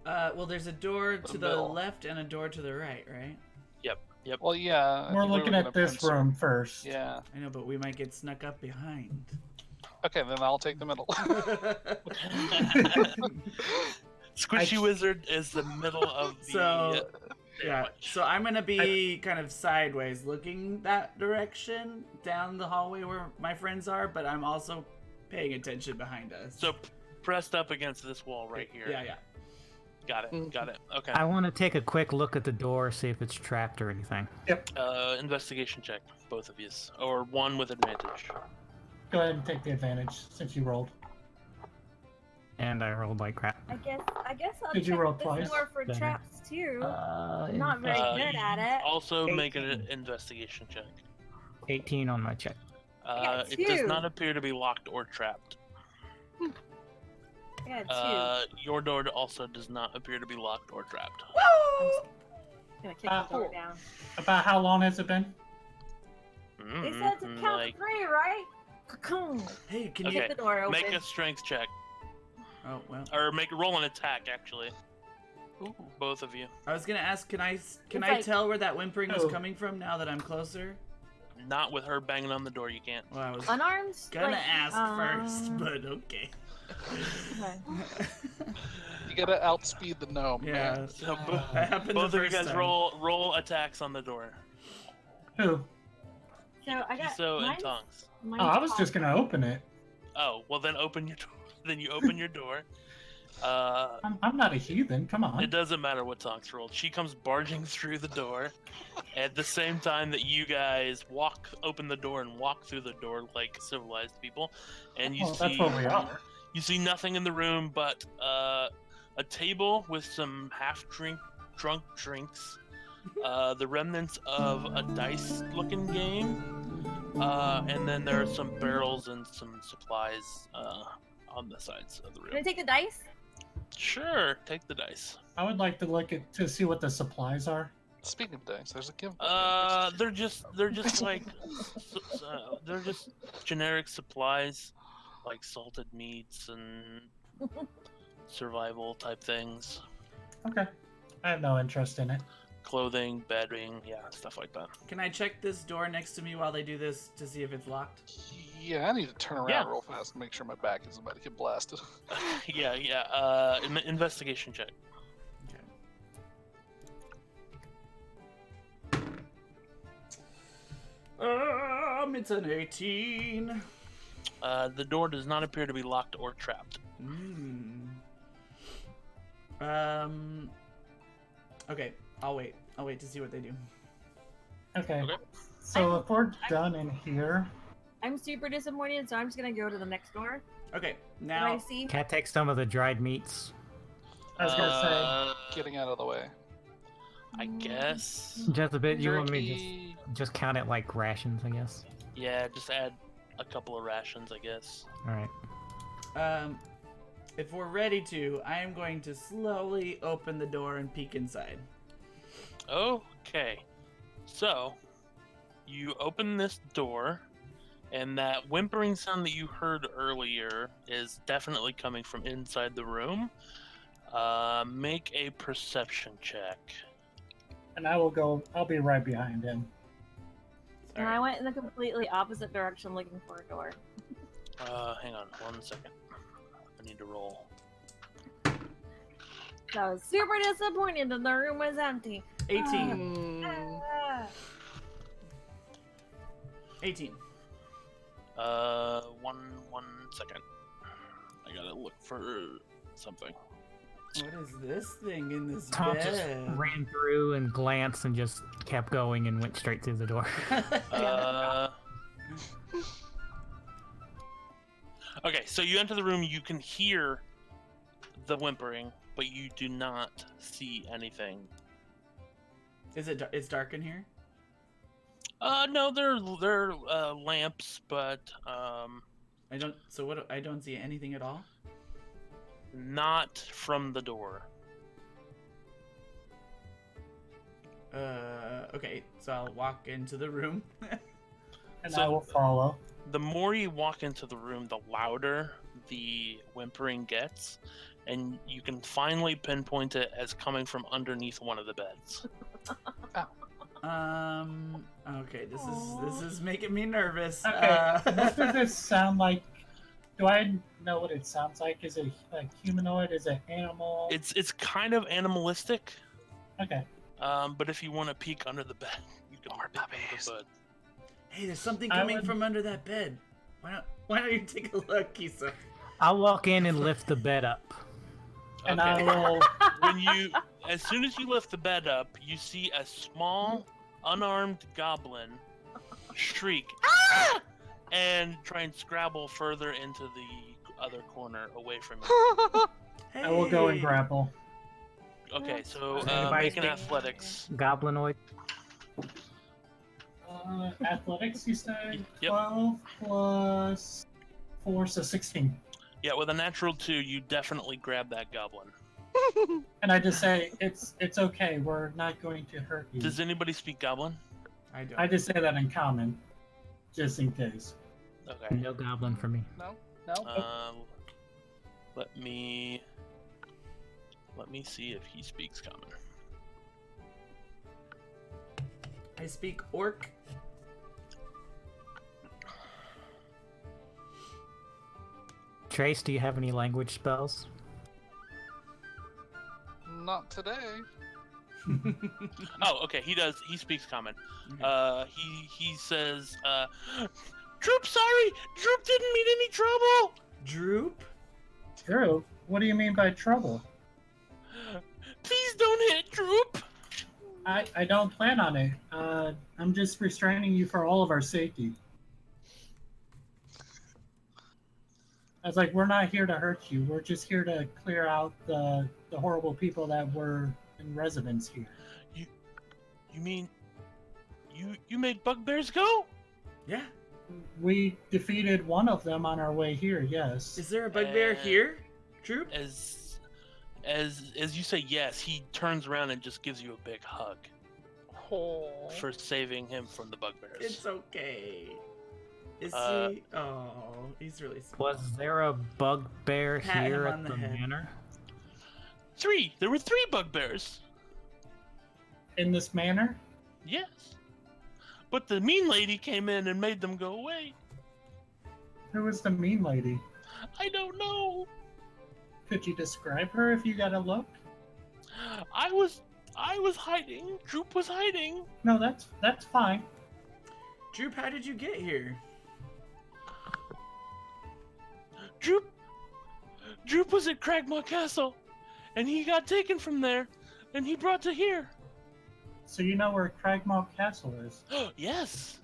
Well, there's a door to the middle. left and a door to the right, right? Well, yeah. I We're think we looking were at gonna this pencil- room first. Yeah. I know, but we might get snuck up behind. Okay, then I'll take the middle. Squishy Wizard is the middle of the. So, yeah. sandwich. So I'm gonna be kind of sideways, looking that direction down the hallway where my friends are, but I'm also paying attention behind us. So pressed up against this wall right here. Yeah, yeah. Got it. Got it. Okay. I want to take a quick look at the door, see if it's trapped or anything. Investigation check, both of you, or one with advantage. Go ahead and take the advantage since you rolled. And I rolled like crap. I guess I'll Did you check roll this twice? door for Better. traps too. I'm Uh, not very good you at it. Also make an 18. investigation check. 18 on my check. got It does two. not appear to be locked or trapped. I got two. Your door also does not appear to be locked or trapped. I'm just gonna kick the door cool. down. About how long has it been? They said to count like, to 3, right? Cocoon. Hey, can Okay. you? Get the door open. make a strength check, Oh well. or roll an attack. Actually, Ooh. both of you. I was gonna ask, can I It's I like- tell where that whimpering was Oh. coming from now that I'm closer? Not with her banging on the door. You can't. Well, I was Unarmed? gonna like, ask first, but okay. Okay. You gotta outspeed the gnome. Yeah, Man. So that happened both the of you first guys time. roll attacks on the door. Who? So I got Kiso and mine's- Tonks. mine's Oh, I was pop- just gonna open it. Oh, well then open your door. Then you open your door. I'm not a heathen. Come on. It doesn't matter what Tonks rolled. She comes barging through the door at the same time that you guys open the door and walk through the door like civilized people. And you Well, see that's what we are. you see nothing in the room but a table with some drunk drinks, the remnants of a dice-looking game, and then there are some barrels and some supplies on the sides of the Can I room. take the dice? Sure, take the dice. I would like to look to see what the supplies are. Speaking of dice, there's a giveaway. They're just like they're just generic supplies, like salted meats and survival type things, Okay. I have no interest in it. clothing, bedding, yeah, stuff like that. Can I check this door next to me while they do this to see if it's locked? Yeah, I need to turn around Yeah. real fast and make sure my back isn't about to get blasted. Yeah. Investigation check. It's an 18. The door does not appear to be locked or trapped. Okay, I'll wait. I'll wait to see what they do. Okay. Okay. So if we're done in here, I'm super disappointed, so I'm just gonna go to the next door. Okay, What now I see? Can I take some of the dried meats? I was gonna Getting out of the way. I guess. Just a bit. You want me to Turkey. just count it like rations, I guess. Yeah, just add a couple of rations, I guess. All right. if we're ready to, I am going to slowly open the door and peek inside. Okay. So, you open this door, and that whimpering sound that you heard earlier is definitely coming from inside the room. Make a perception check. and I will go. I'll be right behind him. And I went in the completely opposite direction looking for a door. Hang on 1 second. I need to roll. So I was super disappointed that the room was empty. 18. Ah. 18. One second. I gotta look for something. What is this thing in this Tom just bed? ran through and glanced and just kept going and went straight through the door. Okay, so you enter the room, you can hear the whimpering, but you do not see anything. It's dark in here? No, there are lamps, but I don't see anything at all. not from the door. Okay, so I'll walk into the room. And So- I will follow. The more you walk into the room, the louder the whimpering gets, and you can finally pinpoint it as coming from underneath one of the beds. Okay, this is making me nervous. Okay. What does this sound like? Do I know what it sounds like? Is it like humanoid? Is it animal? It's kind of animalistic, Okay. but if you want to peek under the bed, you can peek under the bed. Hey, there's something I coming would- from under that bed. Why don't you take a look, Kisa? I'll walk in and lift the bed up. And Okay. I will. As soon as you lift the bed up, you see a small, unarmed goblin shriek, "Ah!" and try and scrabble further into the other corner away from you. Hey. I will go and grapple. Okay, so Anybody make an speak- athletics. Goblinoid. Athletics, you said? Yep. 12 plus 4, so 16. Yeah, with a natural 2, you definitely grab that goblin. And I just say, it's okay, we're not going to hurt you. Does anybody speak goblin? I don't. I just say that in common. just in case. Okay. No goblin for me. No. Let me see if he speaks common. I speak orc. Trace, do you have any language spells? Not today. Oh, okay. He does. He speaks common. Okay. He says, Droop, sorry, Droop didn't mean any trouble. Droop. Drew, what do you mean by trouble? Please don't hit Droop. I don't plan on it. I'm just restraining you for all of our safety. I was like, we're not here to hurt you. We're just here to clear out the horrible people that were in residence here. You mean you made bugbears go? Yeah. We defeated one of them on our way here, yes. Is there a bugbear here, Droop? As you say yes, he turns around and just gives you a big hug Oh. for saving him from the bugbears. It's okay. Is he? Oh, he's really sweet. Was there a bugbear Pat him here on at the the head. manor? There were 3 bugbears. In this manner? Yes. But the mean lady came in and made them go away. Who was the mean lady? I don't know. Could you describe her if you got a look? I was hiding. Droop was hiding. No, that's fine. Droop, how did you get here? Droop was at Cragmaw Castle, and he got taken from there, and he brought to here. So you know where Cragmaw Castle is? Yes.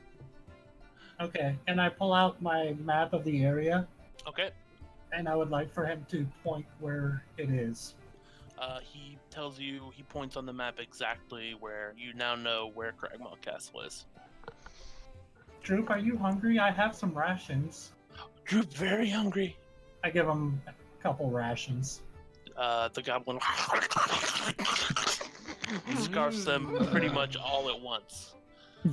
Okay, and I pull out my map of the area, Okay. and I would like for him to point where it is. He tells you, he points on the map exactly where you now know where Cragmaw Castle is. Droop, are you hungry? I have some rations. Droop, very hungry. I give him a couple rations. The goblin scarfs them pretty much all at once.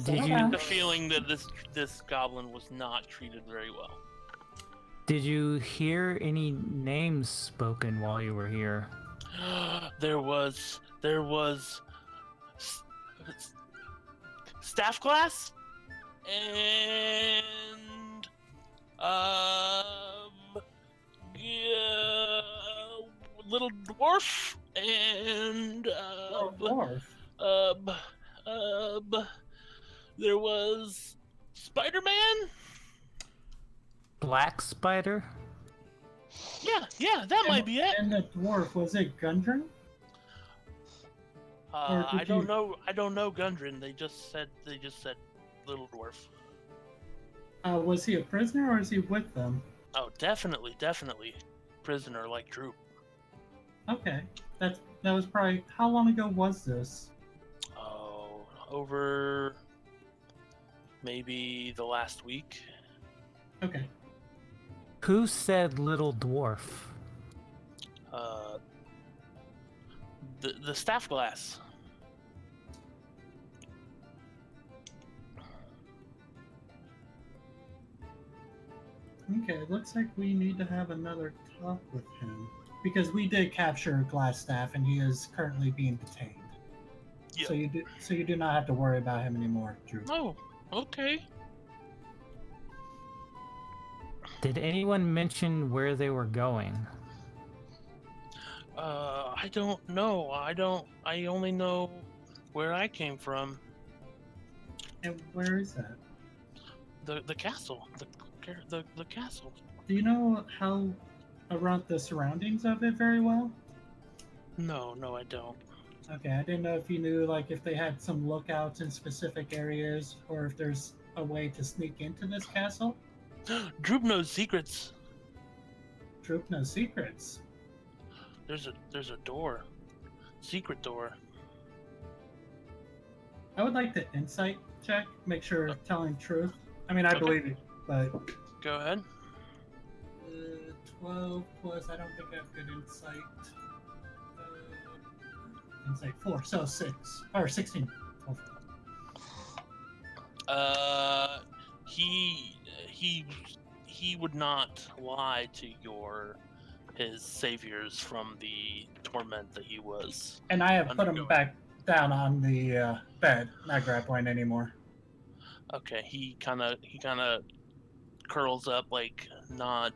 Did Okay. you Get the feeling that this goblin was not treated very well. did you hear any names spoken while you were here? There was staff class and yeah, little dwarf and Dwarf. there was Spider-Man. Black Spider? Yeah, that might be it. And the dwarf, was it Gundren? Or I did don't you- know. I don't know Gundren. They just said little dwarf. Was he a prisoner or is he with them? Oh, definitely, prisoner like Droop. Okay, that was probably, how long ago was this? Oh, over maybe the last week. Okay, Who said little dwarf? The staff glass. okay, it looks like we need to have another talk with him. Because we did capture Glassstaff and he is currently being detained. Yeah. So you do not have to worry about him anymore, Drew. Oh, okay. Did anyone mention where they were going? I don't know. I only know where I came from. And where is that? The castle. The castle. Do you know how around the surroundings of it very well? No, I don't. Okay, I didn't know if you knew, like, if they had some lookouts in specific areas, or if there's a way to sneak into this castle. Droop knows secrets. Droop knows secrets. There's a door. Secret door. I would like to insight check, make sure telling truth. I mean, I Okay. believe you, but Go ahead. 12 plus, I don't think I have good insight. Insight 4, so 6 or 16. he would not lie to his saviors from the torment that he was. And I have put him undergoing. back down on the bed, not grappling anymore. Okay, he kind of curls up, like not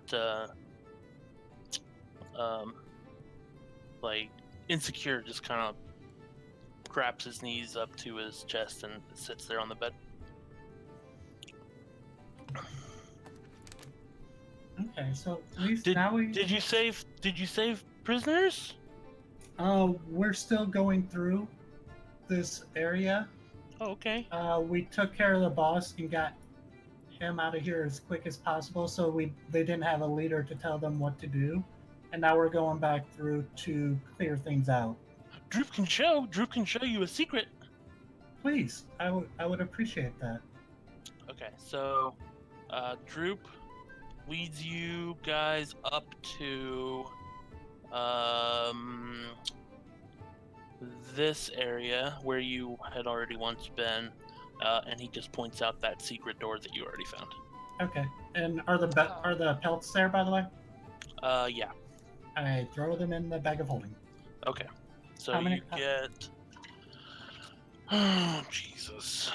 like insecure, just kind of grabs his knees up to his chest and sits there on the bed. Okay, so at least Did now did you save prisoners? we're still going through this area. Oh, okay. We took care of the boss and got him out of here as quick as possible, so they didn't have a leader to tell them what to do, and now we're going back through to clear things out. Droop can show you a secret. Please, I would appreciate that. Okay, so Droop leads you guys up to this area where you had already once been, and he just points out that secret door that you already found. Okay, and are the pelts there, by the way? Yeah. I throw them in the bag of holding. Okay. So How many- you get. Oh, Jesus.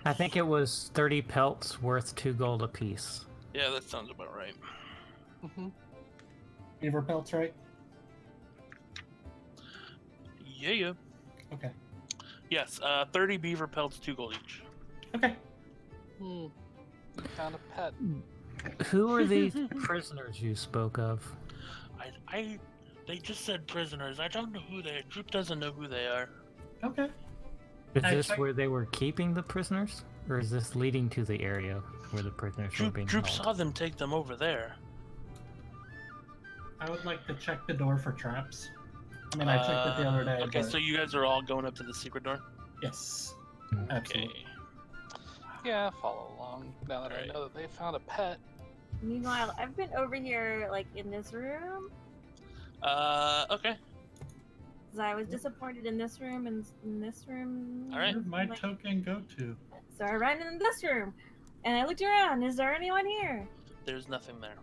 I think it was 30 pelts worth 2 gold apiece. Yeah, that sounds about right. Mm-hmm. Beaver pelts, right? Yeah. Okay. Yes, 30 beaver pelts, 2 gold each. Okay. You found a pet. Who are these prisoners you spoke of? They just said prisoners. I don't know who they are. Droop doesn't know who they are. Okay. Is I this checked- where they were keeping the prisoners? Or is this leading to the area where the prisoners were being Droop held? saw them take them over there. I would like to check the door for traps. I mean, I checked it the other day. Okay, but so you guys are all going up to the secret door? yes, Mm. absolutely. Okay. Yeah, follow along. Now that Alright. I know that they found a pet. Meanwhile, I've been over here, like, in this room. Okay. Because I was disappointed in this room and in this room. All right. Where'd my Like, token go to? so I ran in this room. And I looked around. Is there anyone here? There's nothing there.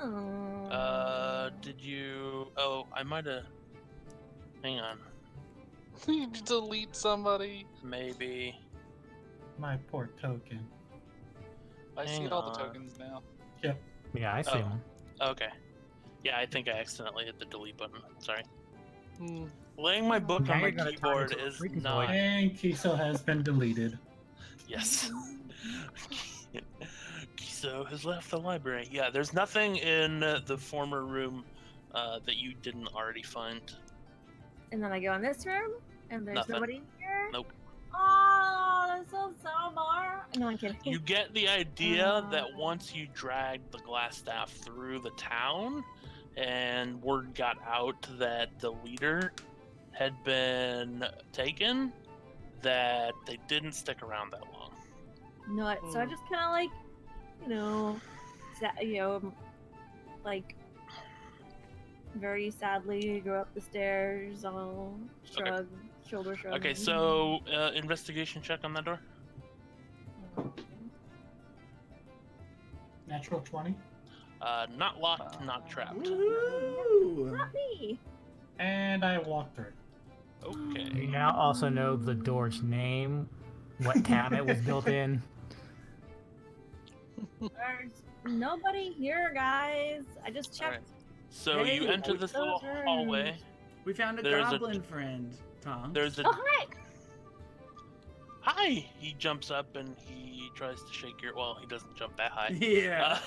Oh. Did you... Oh, I might have... Hang on. You delete somebody. Maybe... My poor token. I see Hang all the on. tokens now. Yeah, I see Oh. them. Okay. Yeah, I think I accidentally hit the delete button. Sorry. Hmm. Laying my book Now on my you're gonna turn keyboard into a is freakazoid. not... And Kiso has been deleted. Yes. Kiso has left the library. Yeah, there's nothing in the former room that you didn't already find. And then I go in this room, and there's Nothing. nobody here. Nope. Oh, that's so somber. No, I'm kidding. You get the idea that once you dragged the glass staff through the town and word got out that the leader had been taken, that they didn't stick around that long. No, so I just kind of like, like very sadly go up the stairs, all shrug, shoulder shrug. Okay, so investigation check on that door. Natural 20. Not locked, not trapped. Woo! Not me. And I walk through. You Okay. now also know the door's name, what town it was built in. There's nobody here, guys. I just All right. checked. So you Hey, enter this little those hallway. We found a There's a- goblin friend, Tom. There's a Oh, hi. hi. He jumps up and he tries to shake your. Well, he doesn't jump that high. Yeah.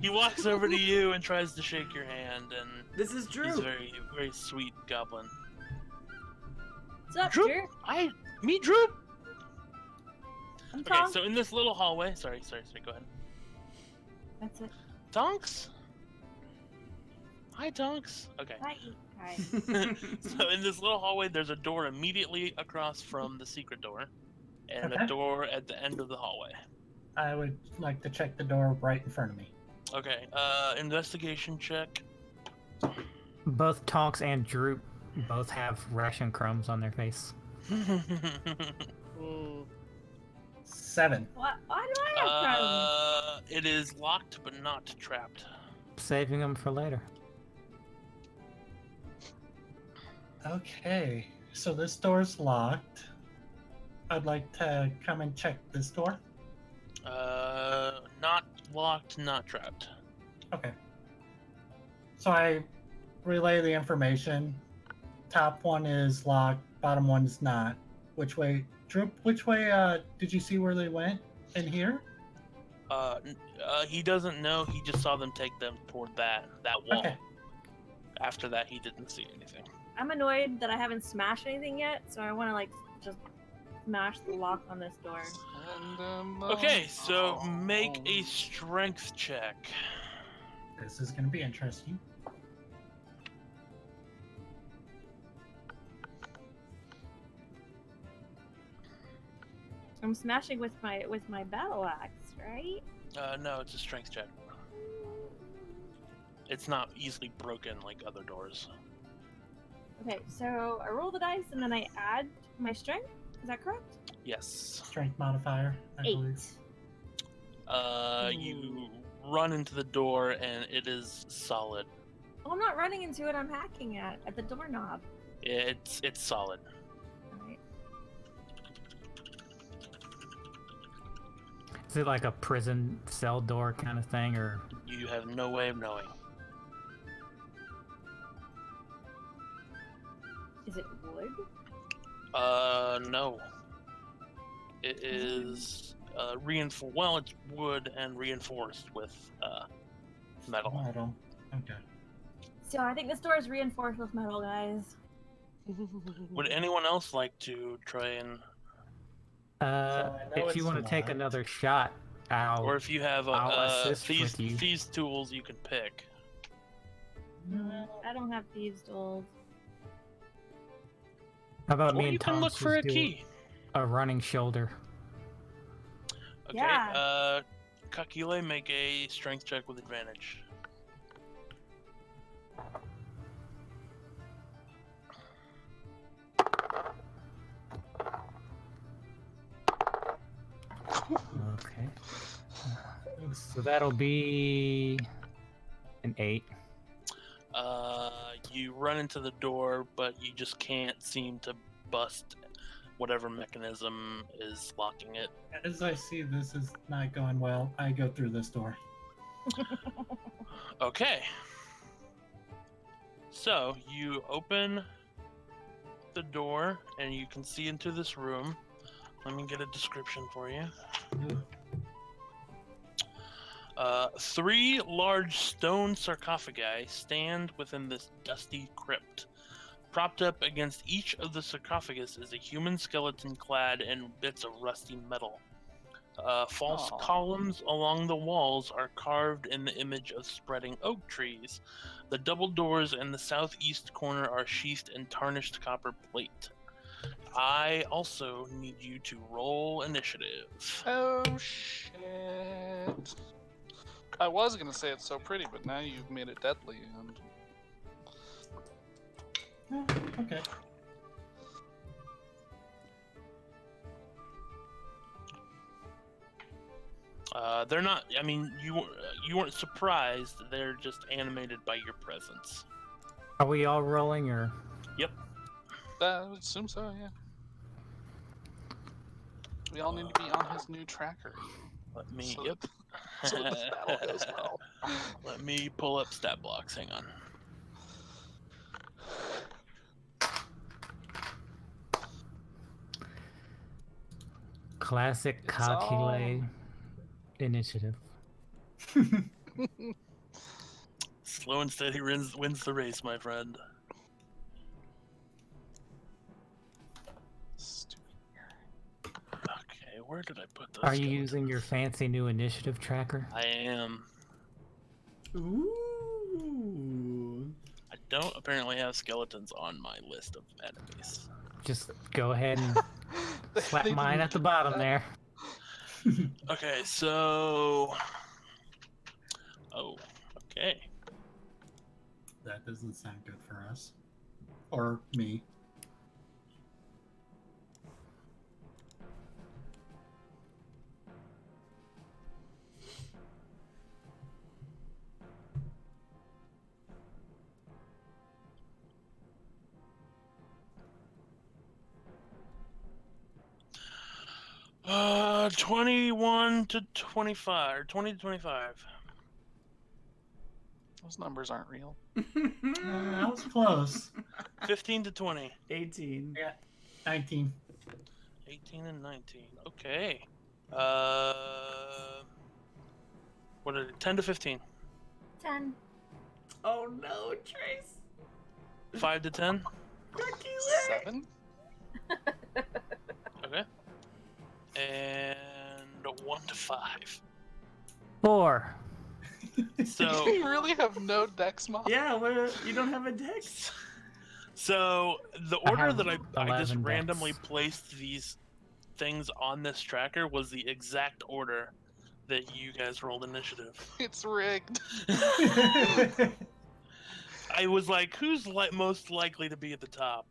He walks over to you and tries to shake your hand, and This is he's Drew. a very, very sweet goblin. What's up, Droop? Drew? Me, Droop. I'm Okay, Tom. so in this little hallway, sorry, go ahead. That's it. Tonks. Hi, Tonks. Okay. Hi. Hi. So in this little hallway, there's a door immediately across from the secret door, and Okay. a door at the end of the hallway. I would like to check the door right in front of me. Okay, investigation check. Both Tonks and Droop both have ration crumbs on their face. Hmm. 7. Why do I have problems? It is locked but not trapped. Saving them for later. Okay, so this door's locked. I'd like to come and check this door. Not locked, not trapped. Okay. So I relay the information. Top one is locked, bottom one's not. Which way, Droop, which way did you see where they went in here? He doesn't know. He just saw them take them toward that wall. Okay. After that, he didn't see anything. I'm annoyed that I haven't smashed anything yet, so I want to like just smash the lock on this door. Okay, so make a strength check. This is going to be interesting. I'm smashing with my battle axe, right? No, it's a strength check. It's not easily broken like other doors. Okay, so I roll the dice and then I add my strength. Is that correct? Yes. Strength modifier, I 8. believe. You run into the door and it is solid. Oh, I'm not running into it. I'm hacking at the doorknob. It's solid. Alright. Is it like a prison cell door kind of thing, or? You have no way of knowing. Is it wood? No. It is reinforced. Well, it's wood and reinforced with metal. Metal. Okay. So I think this door is reinforced with metal, guys. Would anyone else like to try and, I know If you it's want to take locked. another shot, or if you have I'll assist with you. thieves tools, you can pick. I don't have thieves' tools. How about Or me you and can Tom look for a just do key. a running shoulder? Okay. Yeah. Kakile, make a strength check with advantage. Okay. So that'll be an 8. You run into the door, but you just can't seem to bust whatever mechanism is locking it. As I see this is not going well, I go through this door. Okay. So you open the door and you can see into this room. Let me get a description for you. 3 large stone sarcophagi stand within this dusty crypt. Propped up against each of the sarcophagus is a human skeleton clad in bits of rusty metal. False columns along the walls are carved in the image of spreading oak trees. The double doors in the southeast corner are sheathed in tarnished copper plate. I also need you to roll initiative. Oh shit! I was gonna say it's so pretty, but now you've made it deadly. And Okay. They're not. I mean, you weren't surprised. They're just animated by your presence. Are we all rolling, or? I would assume so, yeah. We all need to be on his new tracker. Let me. So Yep. So that this battle goes well. Let me pull up stat blocks. Hang on. Classic It's Kakile initiative. Slow and steady wins the race, my friend. Stupid. Okay, where did I put this? Are you using your fancy new initiative tracker? I am. Ooh. I don't apparently have skeletons on my list of enemies. Just go ahead and slap They mine didn't at the do bottom that. there. Okay, so. Oh, okay. That doesn't sound good for us. Or me. 21 to 25, or 20 to 25. Those numbers aren't real. That was close. 15 to 20. 18. Yeah, 19. 18 and 19. Okay. What are it? 10 to 15. 10. Oh no, Trace. 5 to 10. 7? Okay. And 1 to 5. 4. So You really have no dex mod? Yeah, you don't have a dex? So the I order have that I just 11 randomly decks. placed these things on this tracker was the exact order that you guys rolled initiative. It's rigged. I was like, who's most likely to be at the top?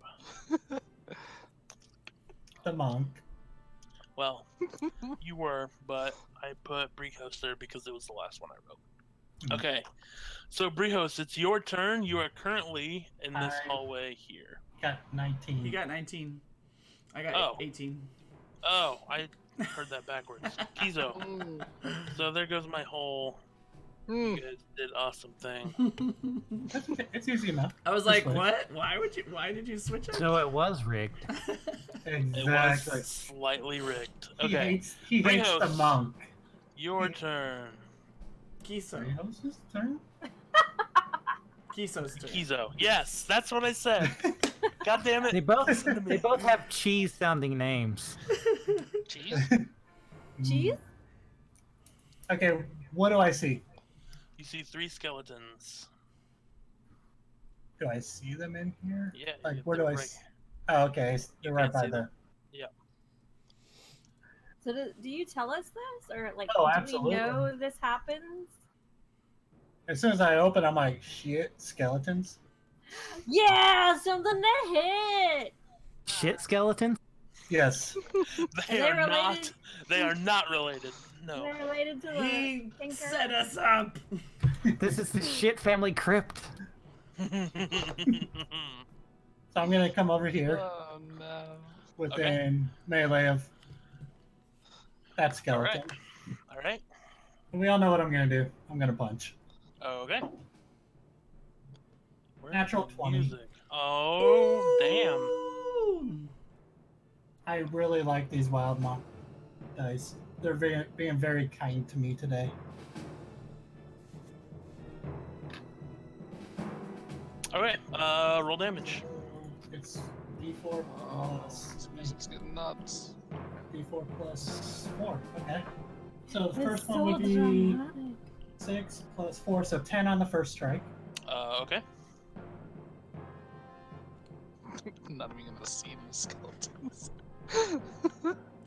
The monk. Well, you were, but I put Brihos there because it was the last one I wrote. Okay, so Brihos, it's your turn. You are currently in this hallway here. Got 19. You got 19. I got 18. Oh, I heard that backwards. Kizo. So there goes my whole. You guys did awesome thing. That's okay. It's easy enough. I was This like, way. what? Why did you switch up? So it was rigged. It Exactly. was slightly rigged. He Okay, hates the Brihos. monk. your turn. Kiso. Brihos' turn? Kiso's turn. Kizo. Yes, that's what I said. God damn it. They both Listen to me. they both have cheese sounding names. Jeez. Cheese? Okay, what do I see? You see 3 skeletons. Do I see them in here? Yeah. Like, they're where do I right- see? Oh, okay. They're right can't by see them. the. So do you tell us this? Or, like, Oh, do absolutely. we know this happens? As soon as I open, I'm like, shit, skeletons. Yeah! Something to hit! Shit skeletons? Yes. They Are are they not. related? They are not related. No. They're related to the He thinker? set us up. This is the shit family crypt. So I'm gonna come over here Oh no. within melee of that skeleton. All right. And we all know what I'm gonna do. I'm gonna punch. Okay. Where's Natural the 20. music? Oh, damn. Ooh. I really like these wild mock dice. They're being very kind to me today. All right. Roll damage. It's D4 Oh, plus this music's getting nuts. D4 plus 4. Okay. So the It's first so one would be dramatic. 6 plus 4, so 10 on the first strike. Okay. I'm not even gonna see the skeletons.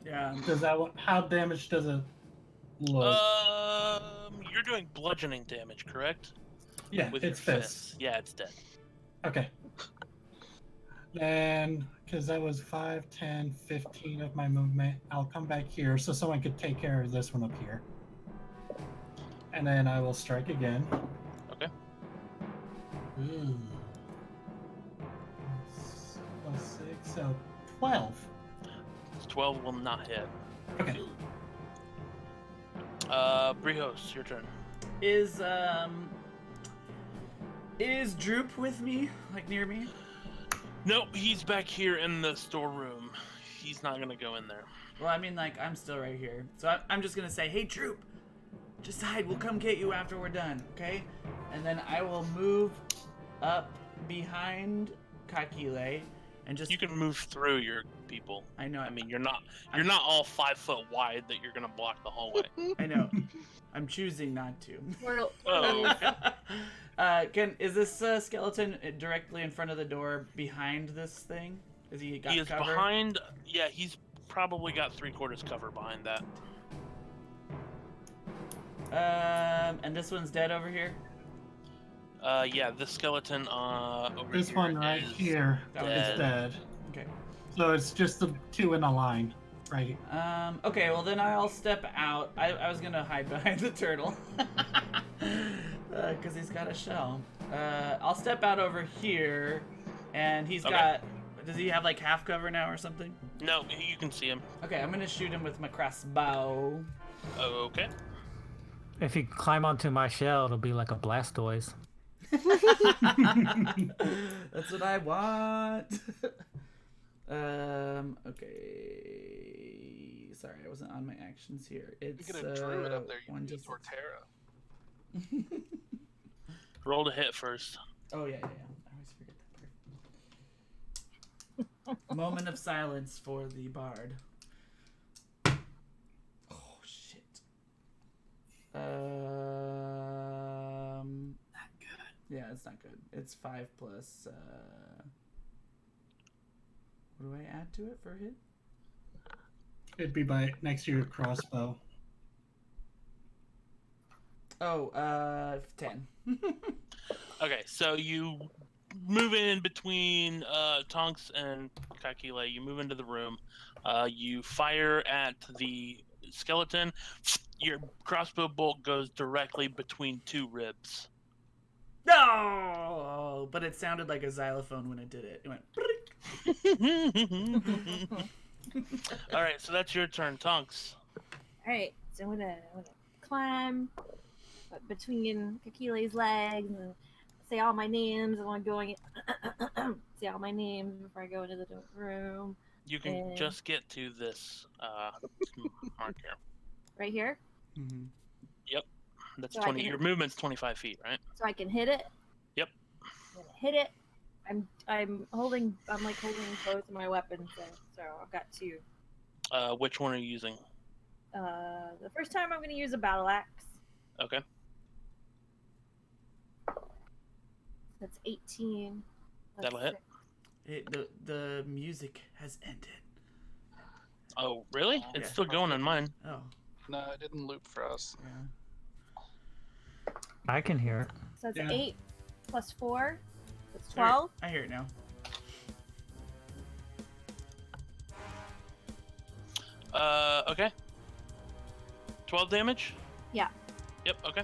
Yeah. Does that how damage does it look? You're doing bludgeoning damage, correct? Yeah, With it's your fists. Yeah, it's dead. Okay. Then, because that was 5, 10, 15 of my movement, I'll come back here so someone could take care of this one up here. And then I will strike again. Okay. Ooh. Plus 6, so 12. 12 will not hit. Okay. Brihos, your turn. Is Droop with me? Like near me? Nope, he's back here in the storeroom. He's not gonna go in there. Well, I mean, like, I'm still right here. So I'm just gonna say, hey, Droop, just hide. We'll come get you after we're done, okay? And then I will move up behind Kakile and just... You can move through your people. I know. I mean, you're not all 5 foot wide that you're gonna block the hallway. I know. I'm choosing not to. We're- Oh. Is this skeleton directly in front of the door behind this thing? Is he got He is cover? behind. Yeah, he's probably got 3/4 cover behind that. And this one's dead over here? Yeah, the skeleton over This here one right is here dead. is dead. Okay. So it's just the 2 in a line, right? Okay, well then I'll step out. I was gonna hide behind the turtle. Because he's got a shell. I'll step out over here, and he's Okay. got... Does he have like half cover now or something? No, you can see him. Okay, I'm gonna shoot him with my crossbow. Okay. If you climb onto my shell, it'll be like a Blastoise. That's what I want. Okay. Sorry, I wasn't on my actions here. You It's get a druid up there. You one can do to Torterra. Roll to hit first. Oh yeah. I always forget that part. Moment of silence for the bard. Oh shit. Not good. Yeah, it's not good. It's 5 plus. What do I add to it for hit? It'd be by next to your crossbow. Oh, 10. Okay, so you move in between Tonks and Kakile. You move into the room. You fire at the skeleton. Your crossbow bolt goes directly between 2 ribs. No, but it sounded like a xylophone when it did it. It went. All right, so that's your turn, Tonks. Alright, so I'm gonna climb between Kakile's legs and say all my names. I want to go and say all my names before I go into the room. You can just get to this marker. Right here, Mm-hmm. That's So I 20. can- Your movement's 25 feet, right? so I can hit it. Yep. I'm gonna hit it. I'm holding both of my weapons there, so I've got 2. Which one are you using? The first time I'm gonna use a battle axe. Okay. That's 18. That's That'll hit. 6. The music has ended. Oh, really? It's Yeah. still going on mine. Oh, No, it didn't loop for us. yeah. I can hear it. So it's Yeah. 8 plus 4. That's Sorry, 12. I hear it now. Okay. 12 damage? Yeah. Yep, okay.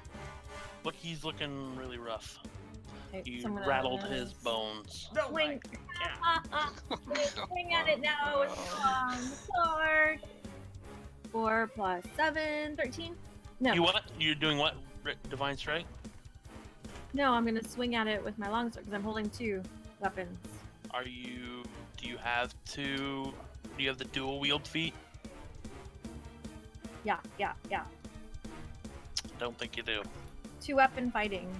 Look, he's looking really rough. Okay, You so I'm gonna rattled his bones. No, Swing. Swing at it now with the long sword. 4 plus 7, 13. No, You what? You're doing what? Divine Strike? no, I'm gonna swing at it with my longsword because I'm holding 2 weapons. Do you have the dual wield feat? Yeah. Don't think you do. 2 weapon fighting.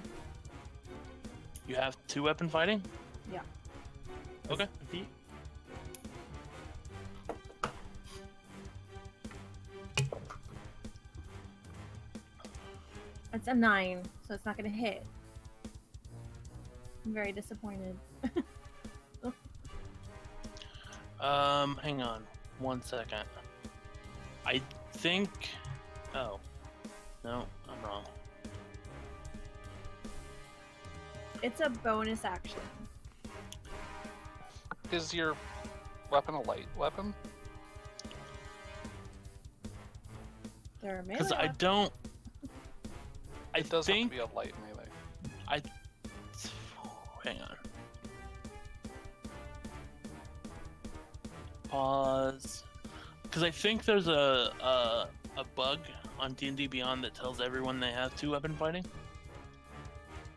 You have 2 weapon fighting? Yeah. Okay. Feet. It's a 9, so it's not gonna hit. I'm very disappointed. Hang on 1 second. I think. Oh. No, I'm wrong. It's a bonus action. Is your weapon a light weapon? They're melee. Because I weapons. don't. I It does think. have to be a light melee. Hang on. Pause. Because I think there's a bug on D&D Beyond that tells everyone they have 2 weapon fighting.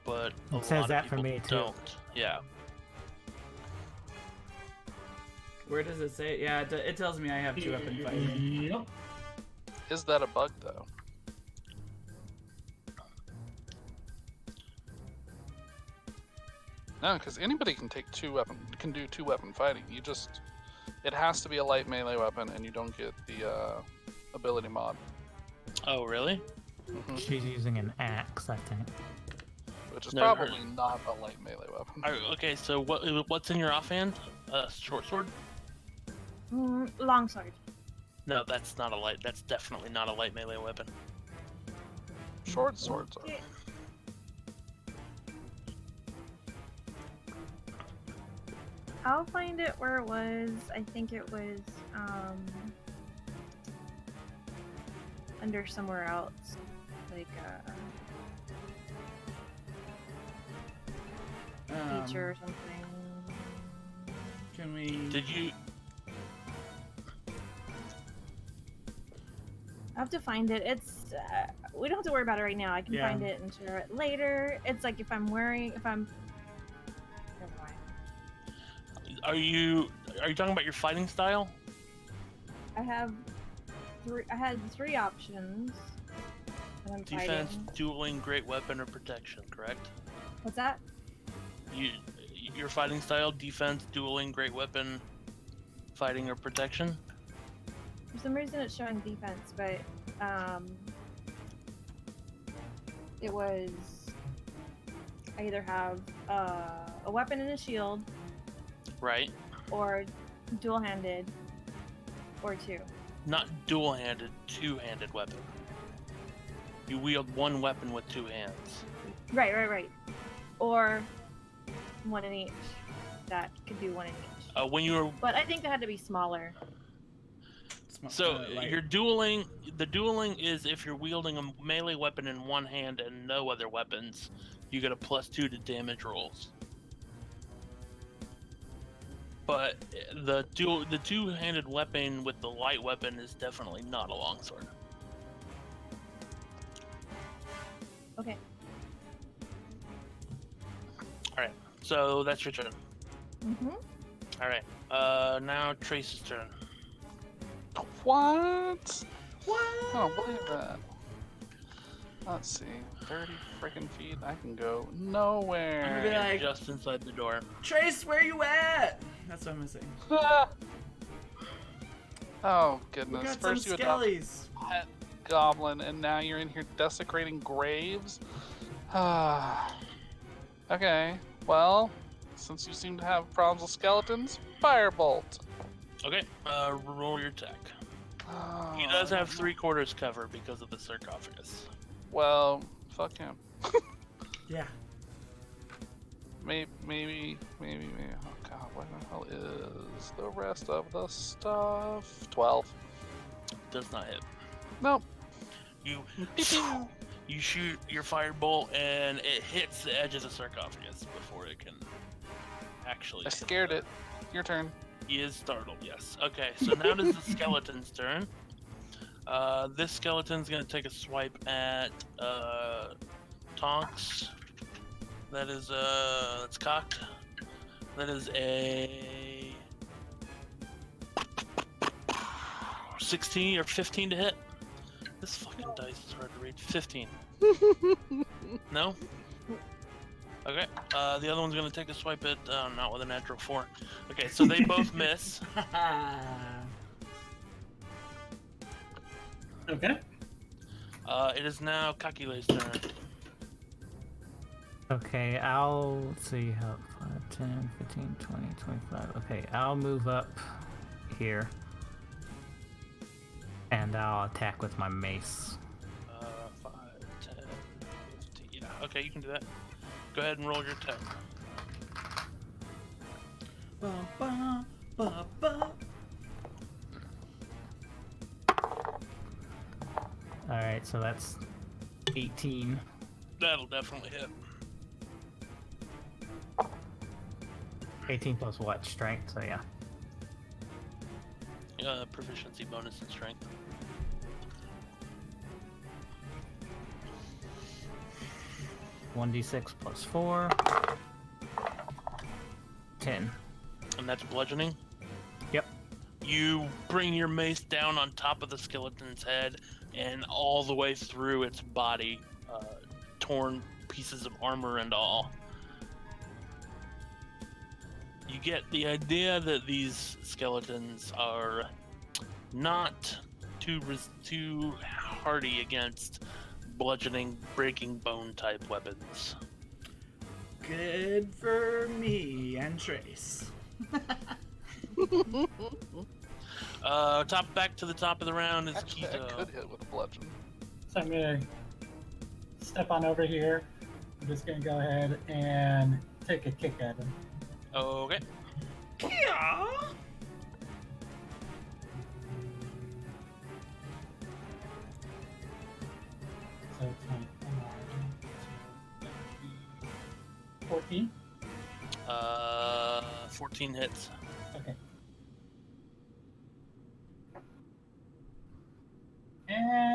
But a It says lot that of for people me, too. don't. Yeah. Where does it say? Yeah, it tells me I have 2 weapon fighting. Yep. Is that a bug though? No, because anybody can do 2 weapon fighting. It has to be a light melee weapon, and you don't get the ability mod. Oh, really? Mhm. She's using an axe, I think. Which is No, probably not a light melee weapon. Okay, so what's in your offhand? Short sword? Longsword. No, that's not a light. That's definitely not a light melee weapon. Short swords are. I'll find it where it was. I think it was under somewhere else. Like feature or something. Can we? Did you? I have to find it. It's we don't have to worry about it right now. I can Yeah. find it and share it later. It's like if I'm Never mind. Are you talking about your fighting style? I had three options. And I'm Defense, fighting. dueling, great weapon, or protection, correct? What's that? Your fighting style, defense, dueling, great weapon, fighting, or protection? For some reason, it's showing defense, but it was. I either have a weapon and a shield, Right. or dual-handed, or two. Not dual-handed, two-handed weapon. You wield one weapon with two hands. Right. Or one in each. That could do one in each. When you were But I think it had to be smaller. So Like- you're dueling. The dueling is if you're wielding a melee weapon in one hand and no other weapons, you get a +2 to damage rolls. But the two-handed weapon with the light weapon is definitely not a longsword. Okay. All right. So that's your turn. Mm-hmm. All right. Now Trace's turn. What? I don't believe that. Let's see. 30 freaking feet. I can go I'm nowhere. gonna be like, Just inside the door. Trace, where you at? That's what I'm gonna say. Oh We goodness! got First some you adopt skellies. a pet goblin, and now you're in here desecrating graves. Okay. Well, since you seem to have problems with skeletons, firebolt. Okay. Roll your attack. He Oh, does I have don't know. 3/4 cover because of the sarcophagus. Well, fuck him. Yeah. Maybe. Oh god, what the hell is the rest of the stuff? 12. Does not hit. Nope. You you shoot your firebolt and it hits the edge of the sarcophagus before it can actually. I scared it. Your turn. He is startled. Yes. Okay. So now it is the skeleton's turn. This skeleton's gonna take a swipe at Tonks. That is that's cocked. That is a 16 or 15 to hit. This fucking dice is hard to read. 15. No? Okay. The other one's gonna take a swipe at not with a natural 4. Okay, so they both miss. Okay. It is now Kakile's turn. Okay, I'll see how 5, 10, 15, 20, 25. Okay, I'll move up here. And I'll attack with my mace. 5, 10, 15. Yeah, okay, you can do that. Go ahead and roll your attack. Bum, bum, bum, bum. Alright, so that's 18. That'll definitely hit. 18 plus what? Strength, so yeah. Proficiency bonus in strength. One d6 plus 4. 10. And that's bludgeoning. Yep. You bring your mace down on top of the skeleton's head and all the way through its body, torn pieces of armor and all. You get the idea that these skeletons are not too hardy against bludgeoning, breaking bone type weapons. Good for me and Trace. Back to the top of the round is Actually, I Keto. could hit with a bludgeon. So I'm gonna step on over here. I'm just gonna go ahead and take a kick at him. Okay. Yeah. So it's my 14. 14 hits. Okay. And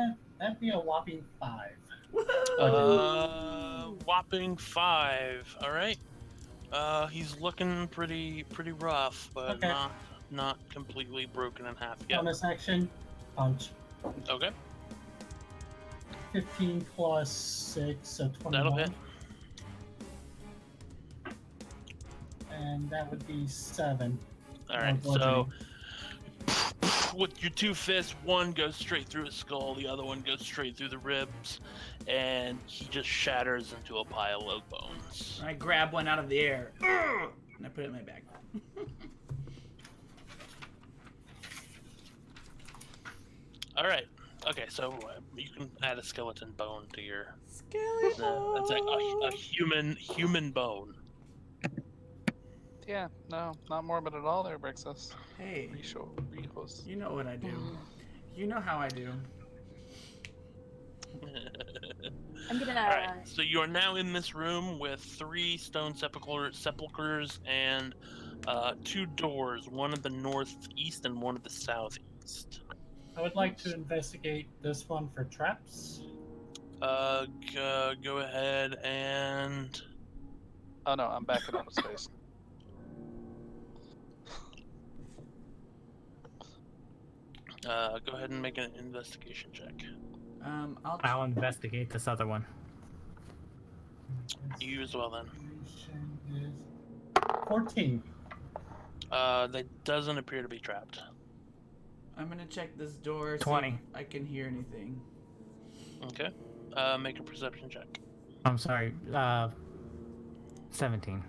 whopping 5. Woohoo! Whopping 5. All right. He's looking pretty rough, but Okay. not completely broken in half yet. Bonus action, punch. Okay, 15 plus 6, so 21. that'll hit. And that would be 7. All right. So bludgeoning. with your 2 fists, one goes straight through his skull, the other one goes straight through the ribs, and he just shatters into a pile of bones. I grab one out of the air, and I put it in my bag. All right. Okay, so you can add a skeleton bone to your. Skeleton. That's like a human bone. Yeah, no, not morbid at all there, Brixus. Hey, Rehos. you know what I do. You know how I do. I'm gonna. All right. So you are now in this room with 3 stone sepulchers and 2 doors, one at the northeast and one at the southeast. I would like to investigate this one for traps. Go ahead and. Oh no, I'm backing out of space. Go ahead and make an investigation check. I'll investigate this other one. You as well then. Is 14. That doesn't appear to be trapped. I'm gonna check this door. See 20. if I can hear anything. Okay. Make a perception check. I'm sorry. 17.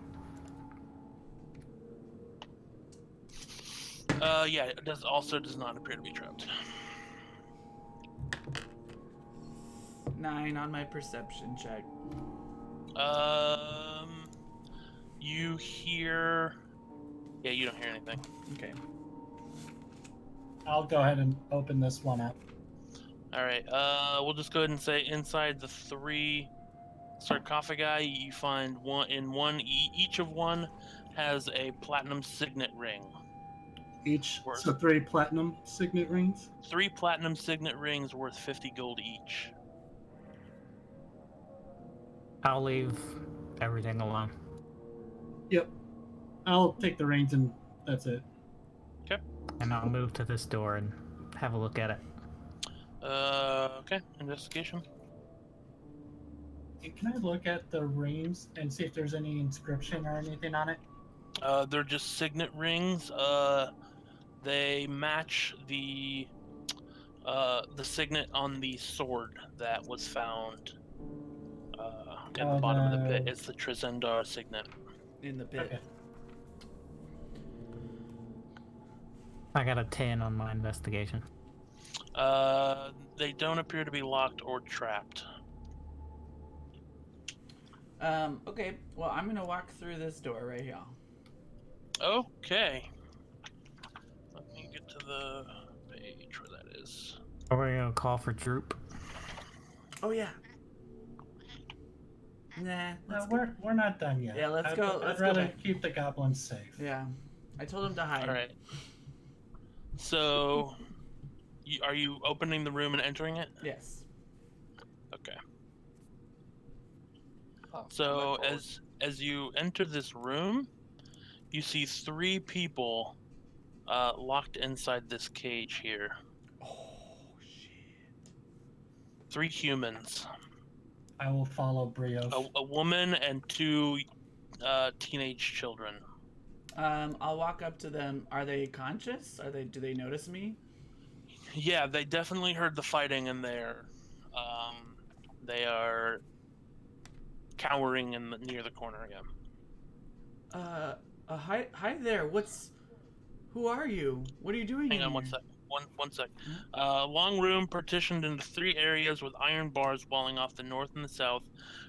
Yeah, it does not appear to be trapped. 9 on my perception check. You hear. Yeah, you don't hear anything. Okay. I'll go ahead and open this one up. All right. We'll just go ahead and say inside the 3 sarcophagi, you find each of one has a platinum signet ring. Each, Worth. so 3 platinum signet rings. 3 platinum signet rings worth 50 gold each. I'll leave everything alone. Yep. I'll take the reins and that's it. And I'll move to this door and have a look at it. Okay. Investigation. Hey, can I look at the rings and see if there's any inscription or anything on it? They're just signet rings. They match the signet on the sword that was found in the bottom of the pit. It's the Trizendar signet. In the pit. Okay. I got a 10 on my investigation. They don't appear to be locked or trapped. Okay. Well, I'm gonna walk through this door right here. Okay. Let me get to the page where that is. Are we gonna call for Droop? Oh yeah. Nah. No, we're not done yet. Yeah, let's go- let's I'd go rather back. keep the goblins safe. Yeah. I told him to hide. All right. So, are you opening the room and entering it? Yes. Okay. Oh, So my lord. as you enter this room, you see 3 people locked inside this cage here. Oh shit. 3 humans, I will follow Brios. a woman and 2 teenage children. I'll walk up to them. Are they conscious? Do they notice me? Yeah, they definitely heard the fighting and they are cowering near the corner. Yeah. Hi there. Who are you? What are you doing Hang in on one here? sec. One sec. Long room partitioned into 3 areas with iron bars walling off the north and the south.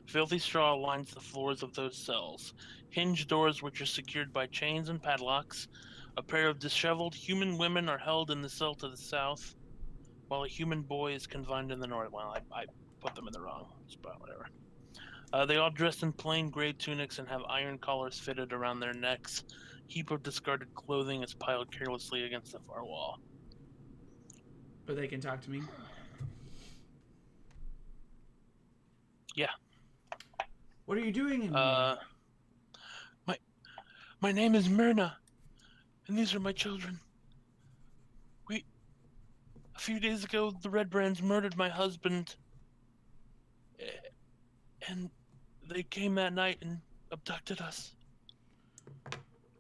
Filthy straw lines the floors of those cells. Hinged doors which are secured by chains and padlocks. A pair of disheveled human women are held in the cell to the south, while a human boy is confined in the north. Well, I put them in the wrong spot, whatever. They all dressed in plain gray tunics and have iron collars fitted around their necks. Heap of discarded clothing is piled carelessly against the far wall. But they can talk to me. Yeah. What are you doing in My name is Myrna, and these are my children. A few days ago, the Red Brands murdered my husband, and they came that night and abducted us.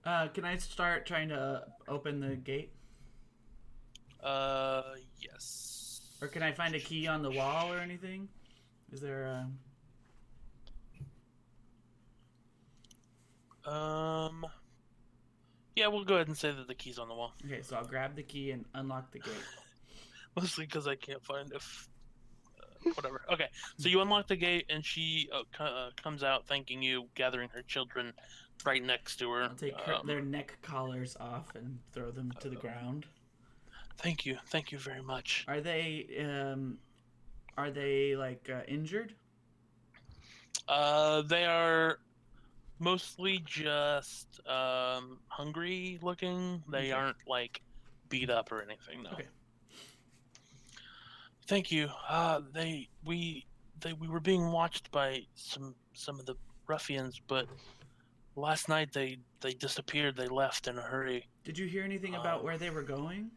here? Can I start trying to open the gate? Yes. Or can I find a key on the wall or anything? Is there a... Yeah, we'll go ahead and say that the key's on the wall. Okay, so I'll grab the key and unlock the gate. Mostly because I can't find whatever. Okay, so you unlock the gate, and she comes out thanking you, gathering her children right next to her. I'll take their neck collars off and throw them to the ground. Thank you very much. Are they like injured? They are mostly just hungry looking. They Okay. aren't like beat up or anything. No. Okay. Thank you. We were being watched by some of the ruffians, but last night they disappeared. They left in a hurry. Did you hear anything about where they were going?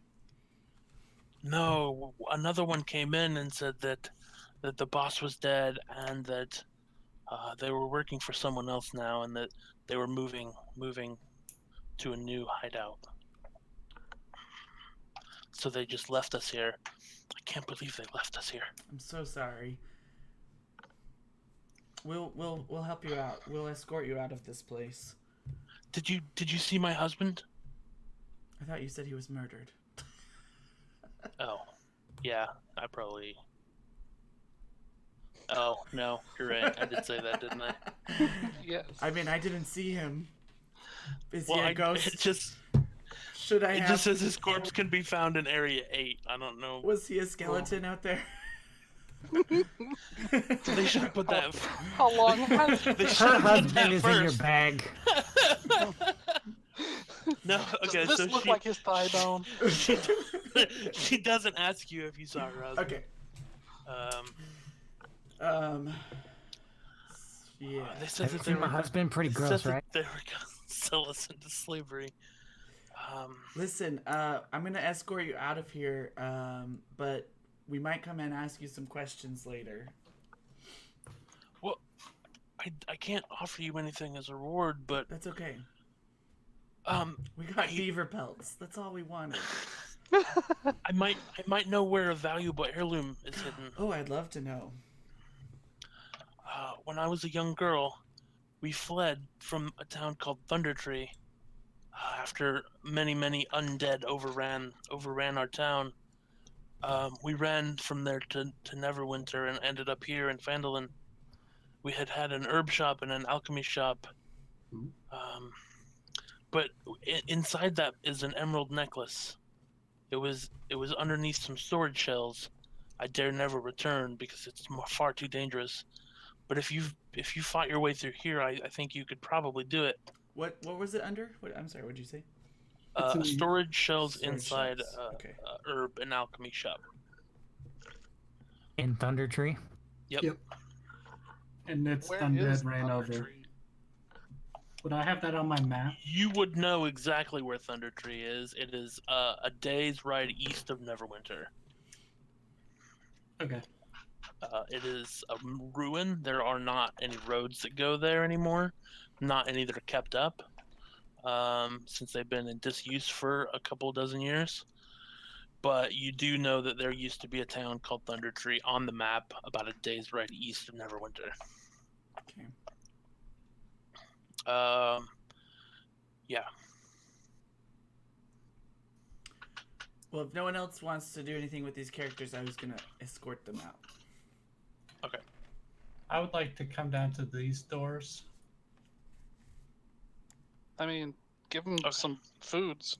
No, another one came in and said that the boss was dead and that they were working for someone else now, and that they were moving to a new hideout. So they just left us here. I can't believe they left us here. I'm so sorry. We'll help you out. We'll escort you out of this place. Did you see my husband? I thought you said he was murdered. Oh, yeah, I probably. Oh no, you're right. I did say that, didn't I? Yes. I mean, I didn't see him. Is Well, he a ghost? it just says his corpse can be found in Area 8. I don't know. Was he a skeleton out there? They should have put that. How long has They Her should have put husband that is in your first. bag. No, okay. Does this So look like his thigh bone? she doesn't ask you if you saw her husband. Okay. Yeah. They said Have you that they seen my were husband? Pretty said gross, that right? they were gonna sell us into slavery. Listen, I'm gonna escort you out of here, but we might come and ask you some questions later. Well, I can't offer you anything as a reward, but That's okay. We got I- beaver pelts. That's all we wanted. I might know where a valuable heirloom is hidden. Oh, I'd love to know. When I was a young girl, we fled from a town called Thunder Tree. After many undead overran our town, we ran from there to Neverwinter and ended up here in Phandalin. We had an herb shop and an alchemy shop, but inside that is an emerald necklace. It was underneath some sword shells. I dare never return because it's far too dangerous. But if you fought your way through here, I think you could probably do it. What was it under? I'm sorry. What'd you say? It's in- Storage shells Storage inside shells, okay. herb and alchemy shop. In Thunder Tree. Yep. And it's Where Undead is ran Thunder over. Tree? Would I have that on my map? You would know exactly where Thunder Tree is. It is a day's ride east of Neverwinter. Okay. It is a ruin. There are not any roads that go there anymore. Not any that are kept up. Since they've been in disuse for a couple dozen years. But you do know that there used to be a town called Thunder Tree on the map about a day's ride east of Neverwinter. Okay. Yeah. Well, if no one else wants to do anything with these characters, I was gonna escort them out. Okay. I would like to come down to these doors. I mean, give him Okay. some foods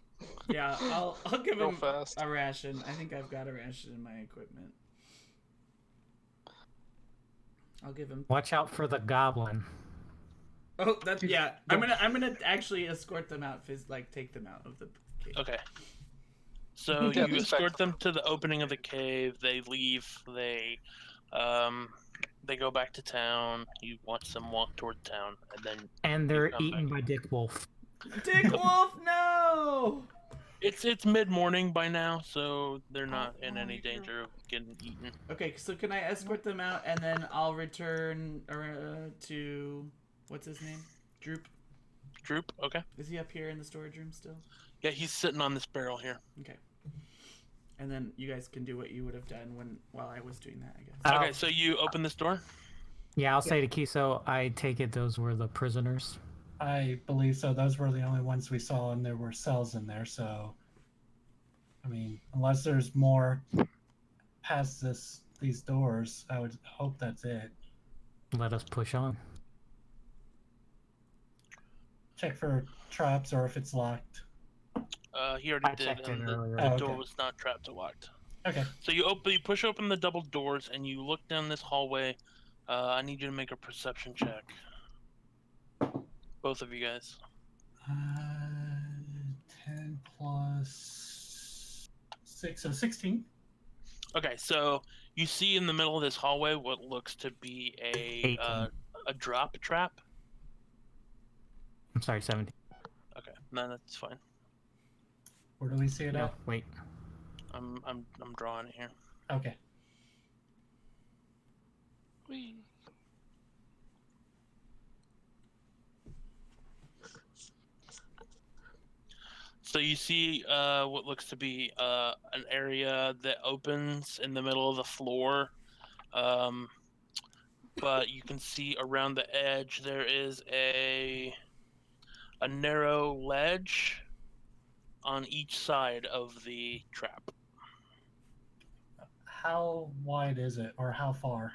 Yeah, I'll give real them fast. a ration. I think I've got a ration in my equipment. I'll give him. Watch out for the goblin. Oh, that's yeah. I'm gonna actually escort them out. Take them out of the cave. Okay. So Yeah, you respect. escort them to the opening of the cave. They leave. They They go back to town. You watch them walk toward town, and then And you they're come eaten back. by Dick Wolf. Dick Wolf, no! It's mid morning by now, so they're not in Oh, any no. danger of getting eaten. Okay, so can I escort them out and then I'll return to what's his name? Droop. Droop, okay. Is he up here in the storage room still? Yeah, he's sitting on this barrel here. Okay. And then you guys can do what you would have done while I was doing that, I guess. Oh. Okay, so you open this door. Yeah, I'll say to Kiso, I take it those were the prisoners. I believe so. Those were the only ones we saw, and there were cells in there. So, I mean, unless there's more past these doors, I would hope that's it. Let us push on. Check for traps or if it's locked. He already I did, checked it and the earlier. Oh, door okay. was not trapped or locked. Okay. So you push open the double doors, and you look down this hallway. I need you to make a perception check. Both of you guys. 10 plus 6, so 16. Okay, so you see in the middle of this hallway what looks to be a 18. drop trap. I'm sorry, 17. Okay, no, that's fine. Where do we see it No, at? wait. I'm drawing it here. Okay. Whee. So you see what looks to be an area that opens in the middle of the floor. But you can see around the edge there is a narrow ledge on each side of the trap. How wide is it, or how far?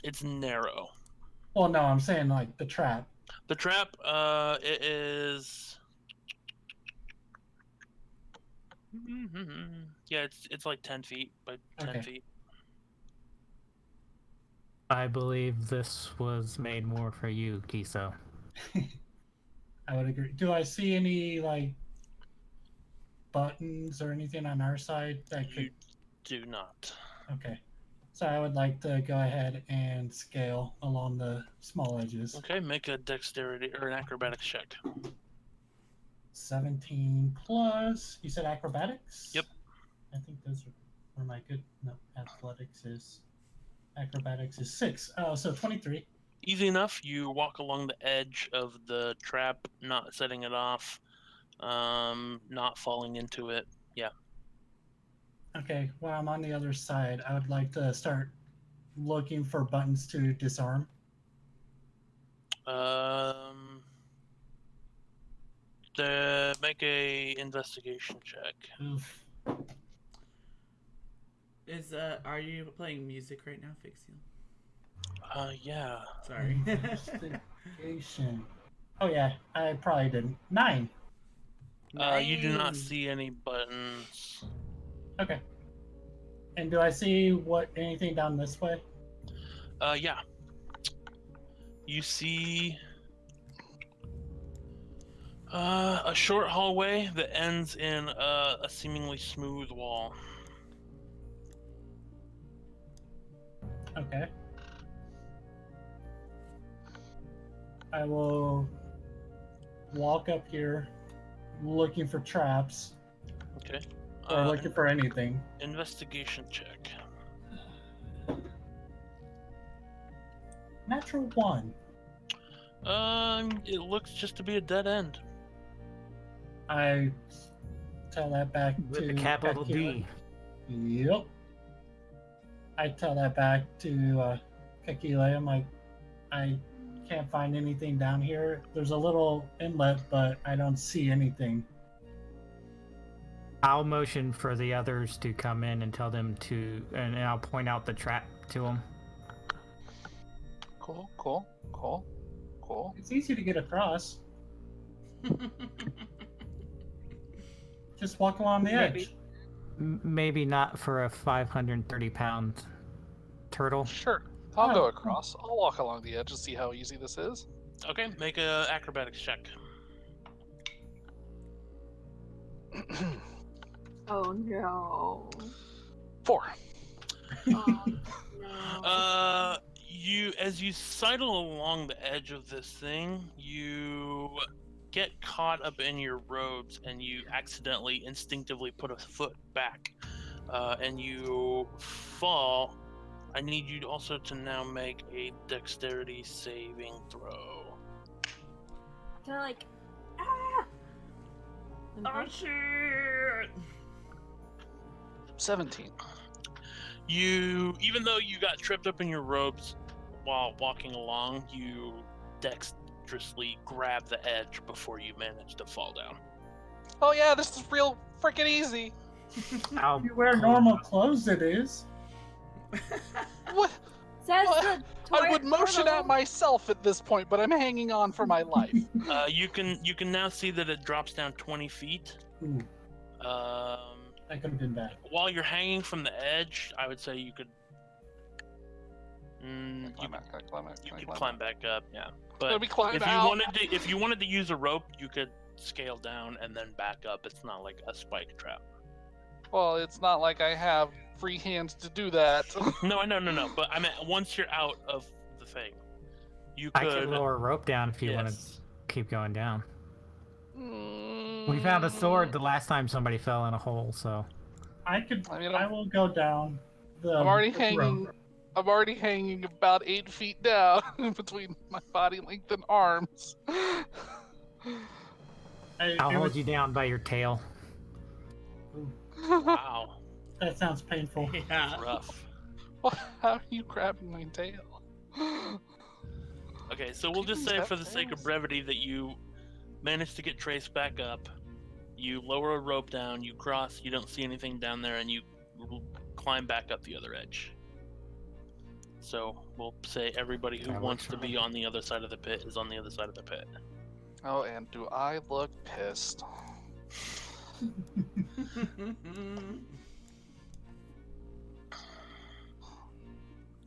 It's narrow. Well, no, I'm saying like the trap. The trap, it is. Yeah, it's like 10 feet by 10 Okay. feet. I believe this was made more for you, Kiso. I would agree. Do I see any like buttons or anything on our side that could? You do not. Okay. So I would like to go ahead and scale along the small edges. Okay, make a dexterity or an acrobatics check. 17 plus. You said acrobatics? Yep. I think those are my good. No, acrobatics is 6. Oh, so 23. Easy enough. You walk along the edge of the trap, not setting it off, not falling into it. Yeah. Okay, while I'm on the other side, I would like to start looking for buttons to disarm. Make a investigation check. Oof. Are you playing music right now, Fixiel? Yeah. Sorry. Investigation. Oh yeah, I probably didn't. 9. You do not Nice. see any buttons. Okay. And do I see anything down this way? Yeah. You see a short hallway that ends in a seemingly smooth wall. Okay. I will walk up here looking for traps Okay. or looking for anything. Investigation check. Natural 1. It looks just to be a dead end. I tell that back With to a capital Kakila. D. Yep. I tell that back to Kakile. I'm like, I can't find anything down here. There's a little inlet, but I don't see anything. I'll motion for the others to come in and tell them to, and I'll point out the trap to them. Cool. It's easy to get across. Just walk along the edge. Maybe not for a 530-pound turtle. Sure. I'll go Oh. across. I'll walk along the edge and see how easy this is. Okay, make a acrobatics check. Oh no. 4. Oh no. as you sidle along the edge of this thing, you get caught up in your robes and you accidentally instinctively put a foot back, and you fall. I need you also to now make a dexterity saving throw. Can I like, ah! Oh shit! 17. Even though you got tripped up in your robes while walking along, you dexterously grab the edge before you manage to fall down. Oh yeah, this is real freaking easy. I'll If you wear pull- normal clothes, it is. What? Says What? the I would motion turtle. at myself at this point, but I'm hanging on for my life. You can now see that it drops down 20 feet. Ooh, Um, that could have been bad. while you're hanging from the edge, I would say you could. Can I climb back? You could climb back up, yeah. But Let me climb if you out. if you wanted to use a rope, you could scale down and then back up. It's not like a spike trap. Well, it's not like I have free hands to do that. No. But I mean, once you're out of the thing, you I could could lower a rope down if you want to yes. keep going down. We found a sword the last time somebody fell in a hole, so. I could. I mean, I will go down. I'm already the hanging. rope. I'm already hanging about 8 feet down between my body length and arms. I'll hold you down by your tail. Wow, That sounds painful. Yeah. rough. How are you grabbing my tail? Okay, so we'll just Humans say have for the sake of tails. brevity that you managed to get Trace back up. You lower a rope down, you cross, you don't see anything down there, and you climb back up the other edge. So we'll say everybody who That wants works to for be me. on the other side of the pit is on the other side of the pit. Oh, and do I look pissed?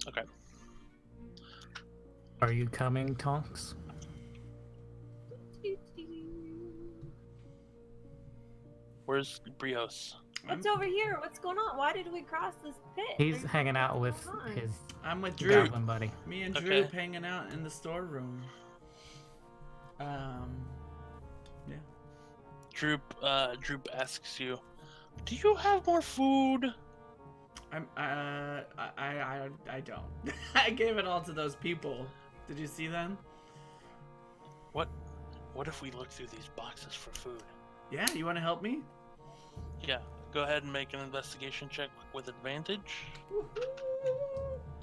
Okay. Are you coming, Tonks? Where's Brios? What's over here? What's going on? Why did we cross this pit? He's Like, hanging out with what's going on? his I'm with Drew. goblin buddy. Me and Okay. Droop hanging out in the storeroom. Droop asks you, "Do you have more food?" I don't. I gave it all to those people. Did you see them? What if we look through these boxes for food? Yeah, you want to help me? Yeah, go ahead and make an investigation check with advantage.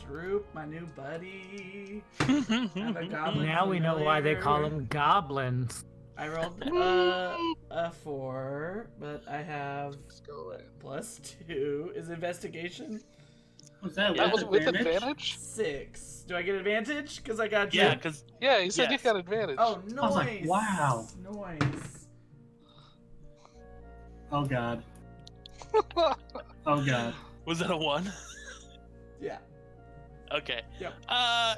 Droop, my new buddy. I'm a goblin Now we know why they call familiar. them goblins. I rolled a 4, but I have Let's go away. +2. Is investigation Was that Yeah. That was with advantage? advantage? 6? Do I get advantage? Because I got Yeah, Droop. because Yeah, you said Yes. you got advantage. Oh, nice. was like, wow. Nice. Oh god. Oh god. was it a 1? Yeah. Okay. Yep.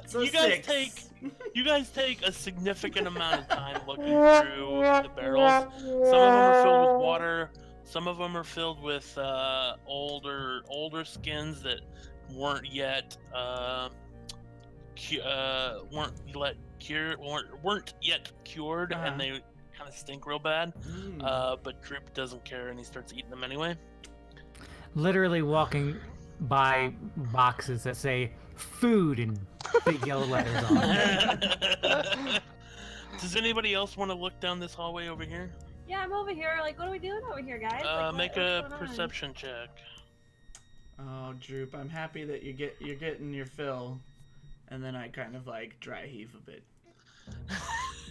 So You guys 6. take a significant amount of time looking through the barrels. Some of them are filled with water. Some of them are filled with older skins that weren't yet weren't yet cured, Uh-huh. and they kind of stink real bad. Mm. But Droop doesn't care, and he starts eating them anyway. Literally walking by boxes that say food in big yellow letters on it. Does anybody else want to look down this hallway over here? Yeah, I'm over here. Like, what are we doing over here, guys? Like, Make what's a going on? perception check. Oh, Droop, I'm happy that you're getting your fill, and then I kind of like dry heave a bit.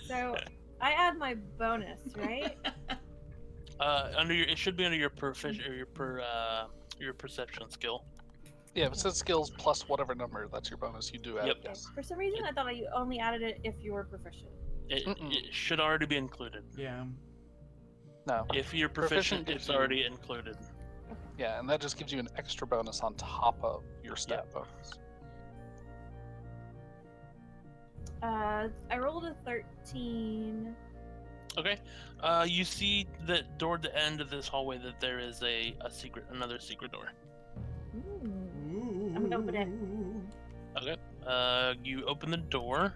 So, I add my bonus, right? It should be under your proficient or your perception skill. Yeah, if it says skills plus whatever number, that's your bonus. You do add Yep. it, yes. For some reason, I thought you only added it if you were proficient. It should already be included. Yeah. No. If you're Proficient proficient, gives it's you- already included. Yeah, and that just gives you an extra bonus on top of your stat bonus. I rolled a 13. Okay. You see that toward the end of this hallway that there is another secret door. Ooh. I'm gonna open it. Okay. You open the door,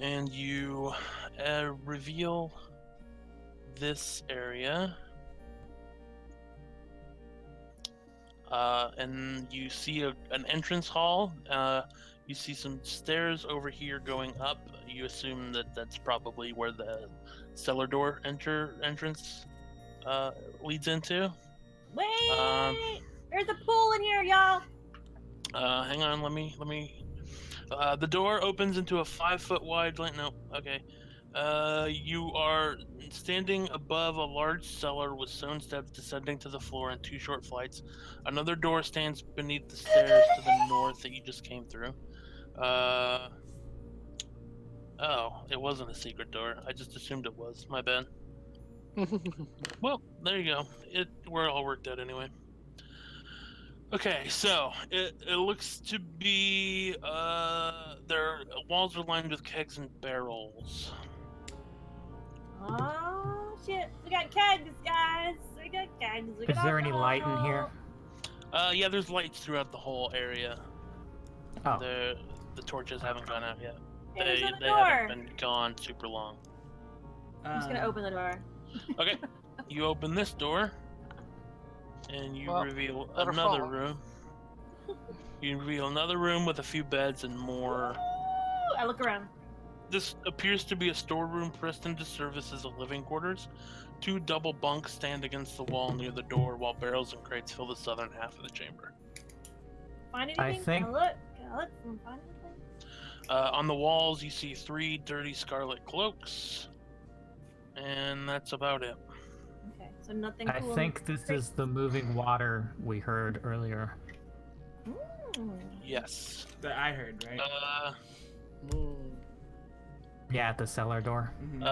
and you reveal this area. And you see an entrance hall. You see some stairs over here going up. You assume that that's probably where the cellar door entrance leads into. Wait! There's a pool in here, y'all! Hang on, let me. The door opens into a 5-foot wide lane. No, okay. You are standing above a large cellar with stone steps descending to the floor in 2 short flights. Another door stands beneath the stairs to the north that you just came through. Oh, it wasn't a secret door. I just assumed it was. My bad. Well, there you go. We're all worked out anyway. Okay, so it looks to be their walls are lined with kegs and barrels. Oh shit! We got kegs, guys. We got kegs. We Is got there any light in alcohol. here? Yeah, there's lights throughout the whole area. Oh. The torches haven't gone out yet. Hey, They there's a haven't door. been gone super long. I'm just gonna open the door. Okay, you open this door, and you Well, reveal better another follow. room. You reveal another room with a few beds and more. Ooh, I look around. This appears to be a storeroom pressed into service as a living quarters. 2 double bunks stand against the wall near the door, while barrels and crates fill the southern half of the chamber. Find I anything? think- Can I look? Can I look? Can I find anything? On the walls, you see 3 dirty scarlet cloaks, and that's about it. Okay, so nothing I cool. think this is the moving water we heard earlier. Yes. That I heard, right? Yeah, at the cellar door. Mhm.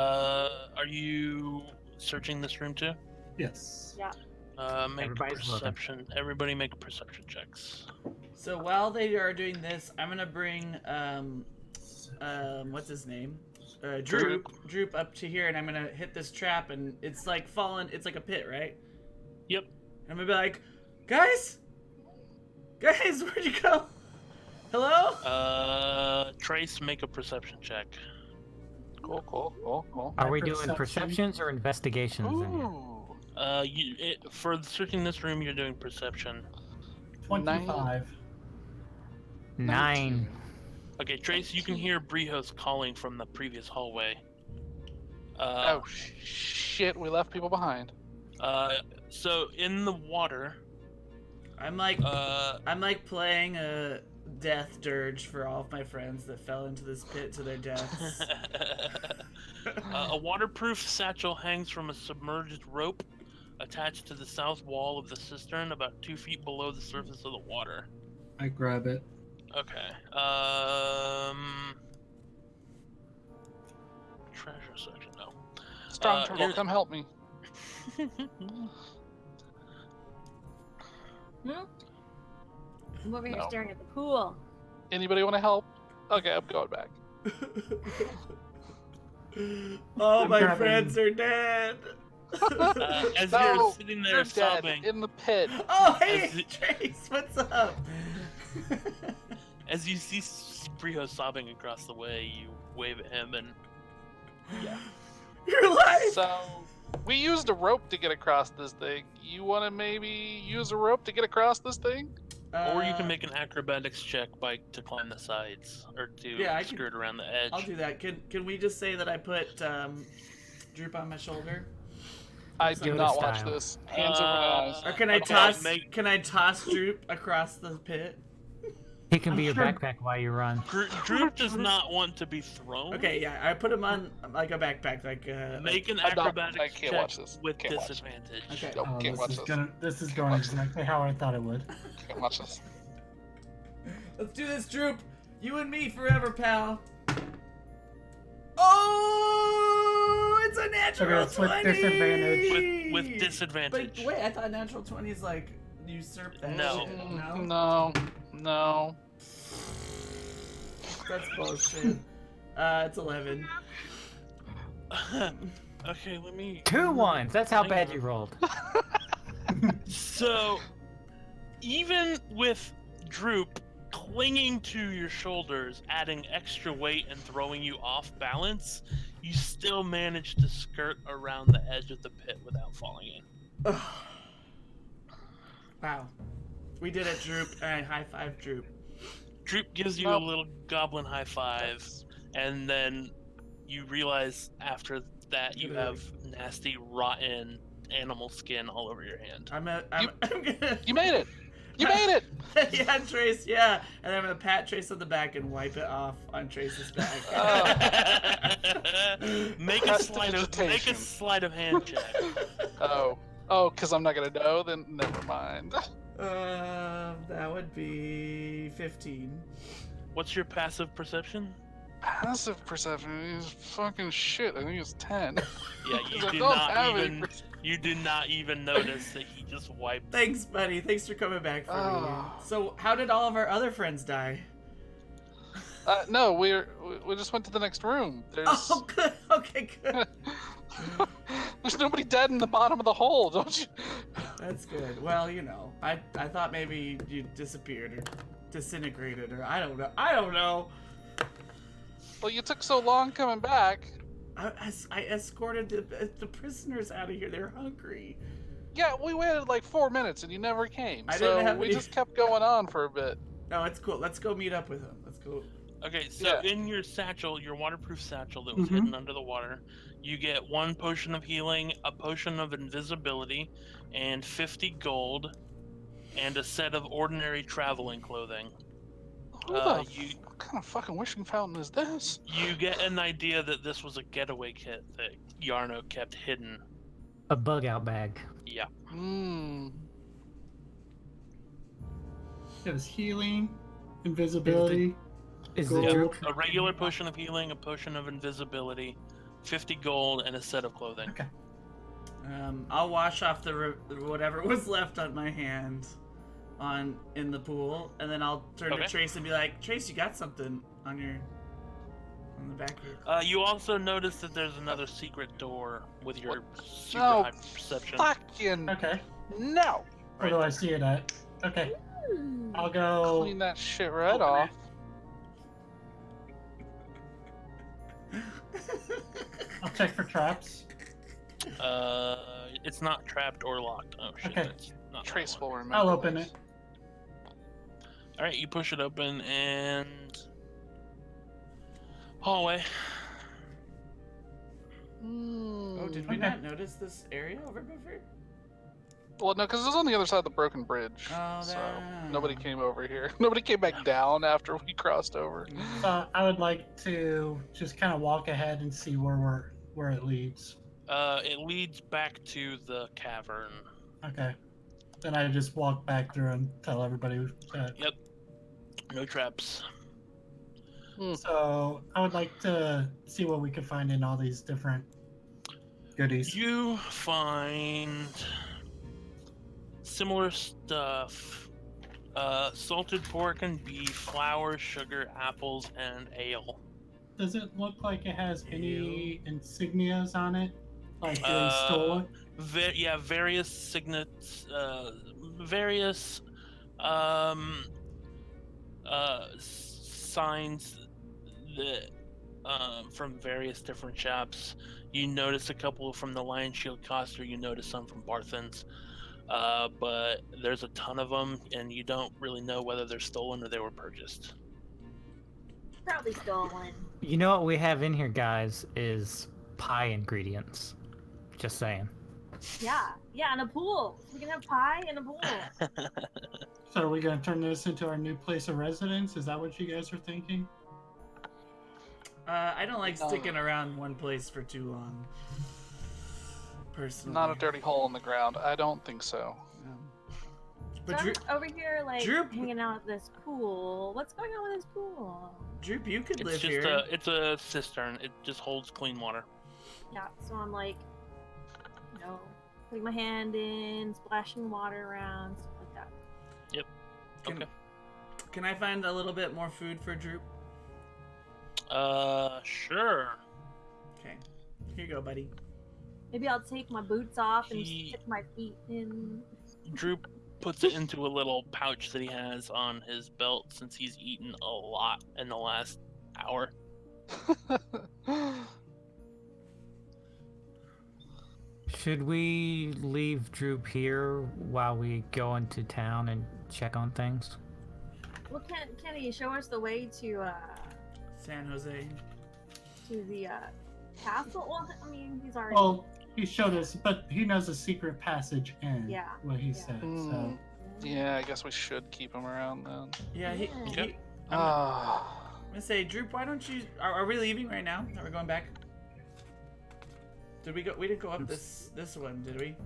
Are you searching this room too? Yes. Yeah. Make Everybody's looking. perception. Everybody make perception checks. So while they are doing this, I'm gonna bring what's his name? Droop up to here, and I'm gonna hit this trap, and it's like falling. It's like a pit, right? Yep. And I'm gonna be like, guys, where'd you go? Hello? Trace, make a perception check. Cool. Are we doing Perception. perceptions or investigations in here? Ooh. For searching this room, you're doing perception. 25. 9. Okay, Trace, you can hear Brihos calling from the previous hallway. Oh shit! We left people behind. So in the water, I'm like playing a death dirge for all of my friends that fell into this pit to their deaths. a waterproof satchel hangs from a submerged rope attached to the south wall of the cistern, about 2 feet below the surface of the water. I grab it. Okay. Treasure section. No. Strong turtle, here- come help me. I'm over here No. staring at the pool. Anybody want to help? Okay, I'm going back. All I'm my grabbing- friends are dead. As No, you're sitting there You're dead sobbing, in the pit. Oh, hey, As it- Trace, what's up? as you see Brihos sobbing across the way, you wave at him and You're alive. So we used a rope to get across this thing. You want to maybe use a rope to get across this thing? or you can make an acrobatics check to climb the sides or to Yeah, I can- skirt around the edge. I'll do that. Can we just say that I put Droop on my shoulder? I do Yoda not watch style. this. Hands over my eyes. Or can I Okay, toss? make- Can I toss Droop across the pit? He can be I'm your sure- backpack while you run. Droop does not want to be thrown. Okay, yeah, I put him on like a backpack, like Make an I'm not- acrobatics I can't check watch this. with Can't watch. disadvantage. Okay. Nope, Oh, can't watch this. this is going exactly how I thought it would. Can't watch this. Let's do this, Droop. You and me forever, pal. Oh, it's a natural it's with 20. disadvantage. With disadvantage. But wait, I thought natural 20 is like usurp that No. shit. No, No. that's bullshit. It's 11. Okay, let me. 2 ones. That's how Hang bad on. you rolled. So, even with Droop clinging to your shoulders, adding extra weight and throwing you off balance, you still manage to skirt around the edge of the pit without falling in. Wow. We did it, Droop. Alright, high five, Droop. Droop gives you Nope. a little goblin high five, That's- and then you realize after that you have nasty, rotten animal skin all over your hand. I'm gonna... You made it! You made it! Yeah, Trace, yeah. And I'm gonna pat Trace on the back and wipe it off on Trace's back. Make a sleight of hand check. Oh, because I'm not gonna know. Then never mind. That would be 15. What's your passive perception? Passive perception is fucking shit. I think it's 10. Yeah, you do not even notice that he just wiped. Thanks, buddy. Thanks for coming back for me. So, how did all of our other friends die? No, we just went to the next room. There's Oh, good. Okay, good. there's nobody dead in the bottom of the hole, don't you? That's good. Well, you know, I thought maybe you disappeared or disintegrated or I don't know. I don't know. Well, you took so long coming back. I escorted the prisoners out of here. They're hungry. Yeah, we waited like 4 minutes and you never came. I didn't have we any- just kept going on for a bit. No, it's cool. Let's go meet up with him. Let's go. Okay, so Yeah. in your satchel, your waterproof satchel that was Mhm. hidden under the water, you get 1 potion of healing, a potion of invisibility, and 50 gold, and a set of ordinary traveling clothing. Who Uh, what kind of fucking wishing fountain is this? You get an idea that this was a getaway kit that Yarno kept hidden. A bug out bag. Yeah. Hmm. It was healing, invisibility. Is Gold. it Yep. A regular potion of healing, a potion of invisibility, 50 gold, and a set of clothing. Okay. I'll wash off whatever was left on my hand in the pool, and then I'll turn Okay. to Trace and be like, Trace, you got something on the back of your You also notice that there's another secret door with your super No. high perception. Fucking Okay. no! Where do I see it at? Okay. Ooh. I'll go. Clean that shit right Open off. I'll check for traps. It's not trapped or locked. Oh shit, Okay. that's not Trace that will one. remember. I'll open this. it. Alright, you push it open and hallway. Oh, did we Okay. not notice this area over before? Well, no, because it was on the other side of the broken bridge. Oh, so that- nobody came over here. Nobody came back down after we crossed over. So I would like to just kind of walk ahead and see where it leads. It leads back to the cavern. Okay. Then I just walk back through and tell everybody that. No traps. So I would like to see what we can find in all these different goodies. You find similar stuff. Salted pork and beef, flour, sugar, apples, and ale. Does it look like it has any insignias on it? Like they Uh, stole it? Various signets, various signs that from various different shops. You notice a couple from the Lion Shield Coster. You notice some from Barthen's, but there's a ton of them, and you don't really know whether they're stolen or they were purchased. Probably stolen. You know what we have in here, guys, is pie ingredients. Just saying. Yeah, and a pool. We can have pie and a pool. So are we going to turn this into our new place of residence? Is that what you guys are thinking? I don't like No. sticking around one place for too long. Personally. Not a dirty hole in the ground. I don't think so. But So Droop, I'm over here, like, Droop- hanging out at this pool. What's going on with this pool? Droop, you could It's live just here. it's a cistern. It just holds clean water. Yeah, so I'm like, putting my hand in, splashing water around, stuff like that. Can, Okay. can I find a little bit more food for Droop? Sure. Okay. Here you go, buddy. Maybe I'll take my boots off and He- stick my feet in. Droop puts it into a little pouch that he has on his belt since he's eaten a lot in the last hour. Should we leave Droop here while we go into town and check on things? Well, can he show us the way to San Jose. the castle? Well, I mean, he's already. Well, he showed us, but he knows a secret passage in. Yeah, What he yeah. said. So Mm, yeah, I guess we should keep him around then. Yeah, he. Okay. I'm Ah. gonna say, Droop, why don't you? Are we leaving right now? Are we going back? Did we go? We didn't go up this one, did we?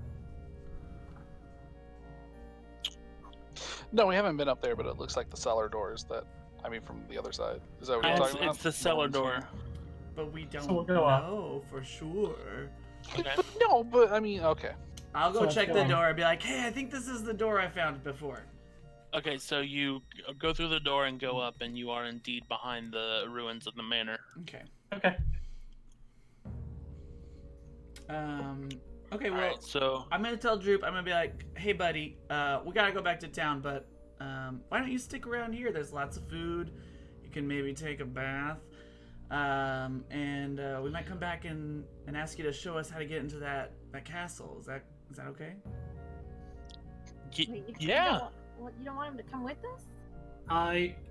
No, we haven't been up there, but it looks like the cellar doors that, I mean, from the other side. Is that what you're It's, talking about? it's the cellar door. But we don't we'll go up. know for sure. Okay. But no, but I mean, okay. I'll go So let's check go the on. door and be like, hey, I think this is the door I found before. Okay, so you go through the door and go up, and you are indeed behind the ruins of the manor. Okay. okay. Okay, well, Alright, so I'm gonna tell Droop, I'm gonna be like, hey buddy, we gotta go back to town, but why don't you stick around here? There's lots of food. You can maybe take a bath. And we might come back and ask you to show us how to get into that castle. Is that okay? Wait, yeah. You don't want him to come with us?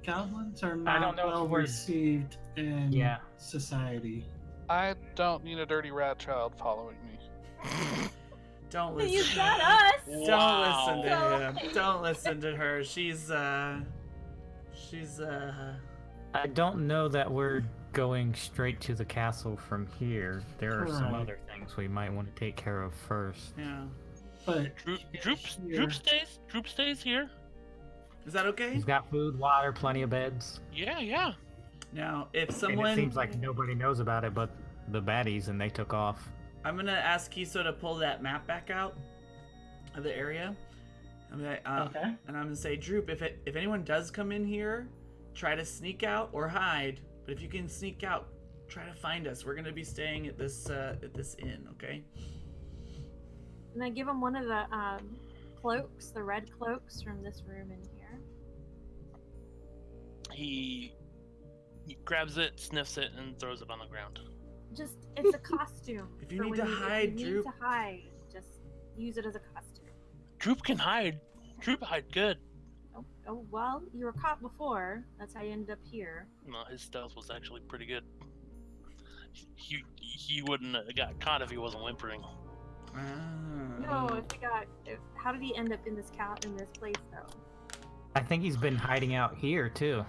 Goblins are I don't not know if well we're- received in Yeah. society. I don't need a dirty rat child following me. Don't He's listen. got us. Don't Wow. listen to him. Don't listen to her. She's I don't know that we're going straight to the castle from here. There are some Right. other things we might want to take care of first. yeah. But Droop here- stays here. Is that okay? He's got food, water, plenty of beds. Yeah. Now, if And someone, it seems like nobody knows about it but the baddies, and they took off. I'm gonna ask Kiso to pull that map back out of the area. okay. And I'm gonna say, Droop, if anyone does come in here, try to sneak out or hide. But if you can sneak out, try to find us. We're gonna be staying at this inn, okay? And I give him one of the cloaks, the red cloaks from this room in here. He grabs it, sniffs it, and throws it on the ground. Just, it's a costume. If you for need when to hide, if you Droop. need to hide, just use it as a costume. Droop can hide. Droop hide good. Oh, well, you were caught before. That's how you ended up here. No, his stealth was actually pretty good. He wouldn't have got caught if he wasn't whimpering. No, how did he end up in this place though? I think he's been hiding out here too.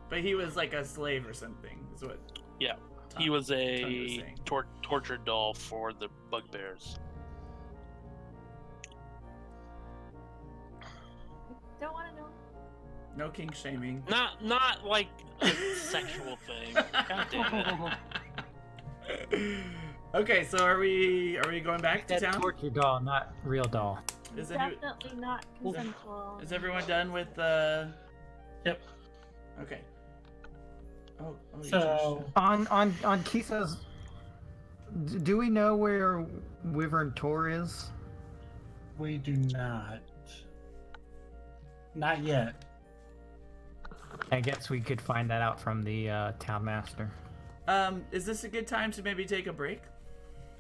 But he was like a slave or something, is what. Yeah, Tom- he was Tom a saying. tortured doll for the bugbears. Don't want to know. No kink shaming. Not like a sexual thing. God damn it. Okay, so are we going back to That town? torture doll, not real doll. Is, any, Definitely not consensual. is everyone done with Yep. Okay. Oh, you So On Kisa's, do we know where Wyvern Tor is? we do not. Not yet. I guess we could find that out from the town master. is this a good time to maybe take a break?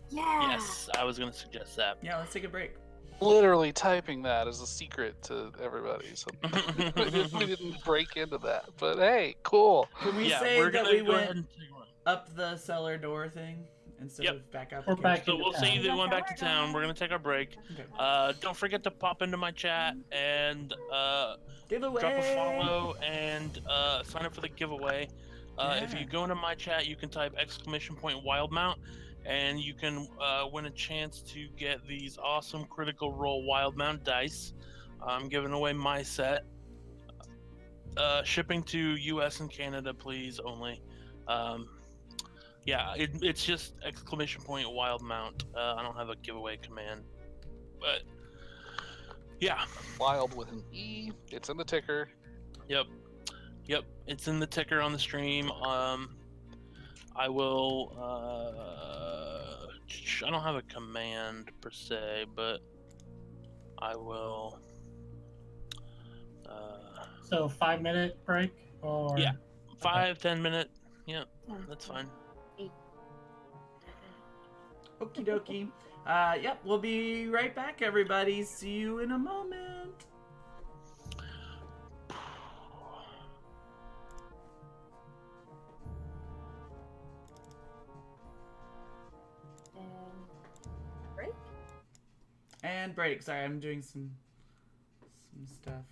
Yeah. Yes, I was gonna suggest that. Yeah, let's take a break. Literally typing that as a secret to everybody, so we didn't break into that. But hey, cool. Can we Yeah, say we're that gonna we go ahead went and take one. up the cellar door thing instead Yep. of back out? Or the back cage? So we'll say town. that we went back to town. We're gonna take our break. Okay. Don't forget to pop into my chat and Giveaway. drop a follow and sign up for the giveaway. If Yeah. you go into my chat, you can type !Wildmount, and you can win a chance to get these awesome Critical Role Wildmount dice. I'm giving away my set. Shipping to U.S. and Canada, please, only. Yeah, it's just !Wildmount. I don't have a giveaway command, but yeah. Wild with an E. It's in the ticker. Yep, it's in the ticker on the stream. I will. I don't have a command per se, but I will. So 5 minute break or Yeah. Okay. 5-10 minute. Yeah, that's fine. 8. Okie dokie. Yep, we'll be right back, everybody. See you in a moment. And break. And break. Sorry, I'm doing some stuff.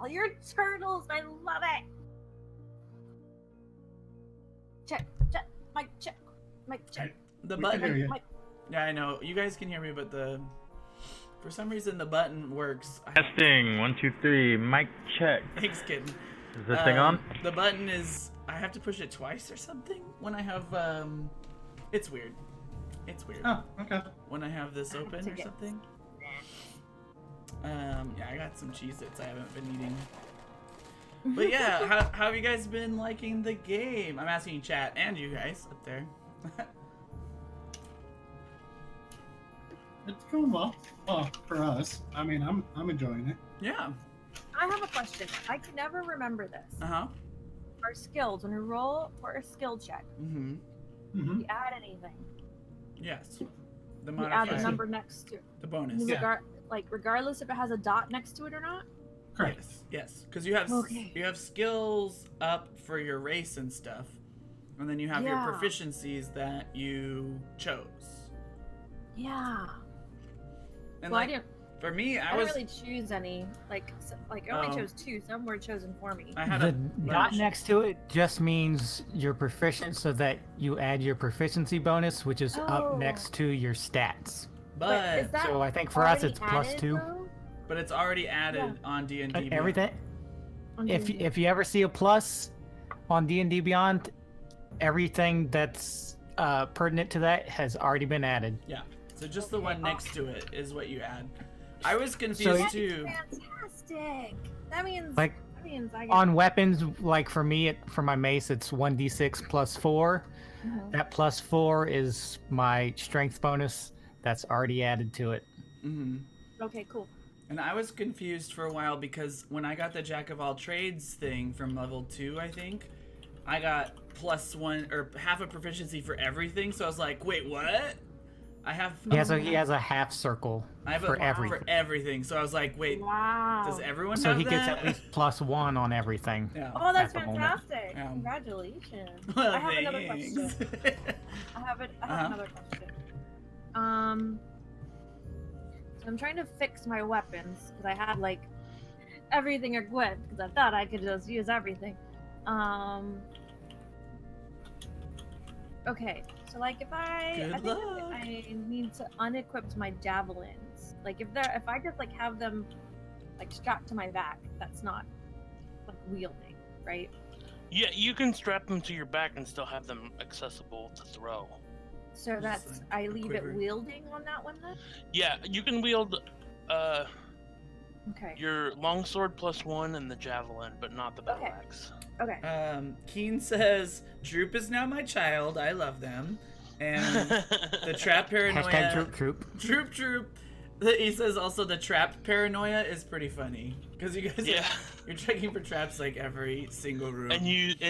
All your turtles, I love it. Check, mic check, mic check. The We can hear button. you. Mic. Yeah, I know. You guys can hear me, but for some reason the button works. Testing 1 2 3. Mic check. Thanks, kid. Is this thing on? The button is. I have to push it twice or something when I have. It's weird. It's weird. Oh, okay. When I have this open or something. Yeah, I got some Cheez-Its I haven't been eating. But yeah, how have you guys been liking the game? I'm asking chat and you guys up there. It's going well. Well, for us. I mean, I'm enjoying it. Yeah. I have a question. I can never remember this. Uh-huh. Our skills, when we roll for a skill check, Mm-hmm. Mm-hmm. we add anything. Yes. The We add the modifier. number next to it. The bonus. Yeah. Regardless if it has a dot next to it or not? Correct. Yes. Because you have Okay. you have skills up for your race and stuff. And then you have Yeah. your proficiencies that you chose. Yeah. And Well, like I didn't for me, I I was didn't really choose any. I only Oh. chose 2. Some were chosen for me. I had The a dot next to it just means you're proficient, so that you add your proficiency bonus, which is Oh. up next to your stats. But is but that So I think for us already it's plus added, 2. though? but it's already added on D&D. Everything. On If D&D? if you ever see a plus on D&D Beyond, everything that's pertinent to that has already been added. Yeah. So just the Okay. one next to it is what you add. I was So confused That's too. fantastic. That means Like, I get On weapons, like for me, for my mace, it's 1d6 plus 4. Mhm. That plus 4 is my strength bonus. That's already added to it. Hmm. Okay, cool. And I was confused for a while because when I got the Jack of all trades thing from level 2, I think, I got +1 or half a proficiency for everything. So I was like, wait, what? I have Yeah, so he has a half circle I have for a everything. for everything. So I was like, wait, Wow. does everyone So have he gets that? at least +1 on everything. Yeah. Oh, that's at the moment. fantastic! Yeah. Congratulations. Well, I have another thanks. question. I have Uh-huh. another question. So I'm trying to fix my weapons because I had like everything equipped because I thought I could just use everything. Okay, so like if I Good think luck. I need to unequip my javelins. Like if I just like have them like strapped to my back, that's not like wielding, right? Yeah, you can strap them to your back and still have them accessible to throw. So Just that's like I a leave quiver. it wielding on that one then? Yeah, you can wield Okay. your longsword +1 and the javelin, but not the battle Okay. axe. Okay. Keen says, Droop is now my child. I love them. And the trap paranoia. Hashtag troop. Troop. He says also the trap paranoia is pretty funny because you guys Yeah, you're checking for traps like every single room. and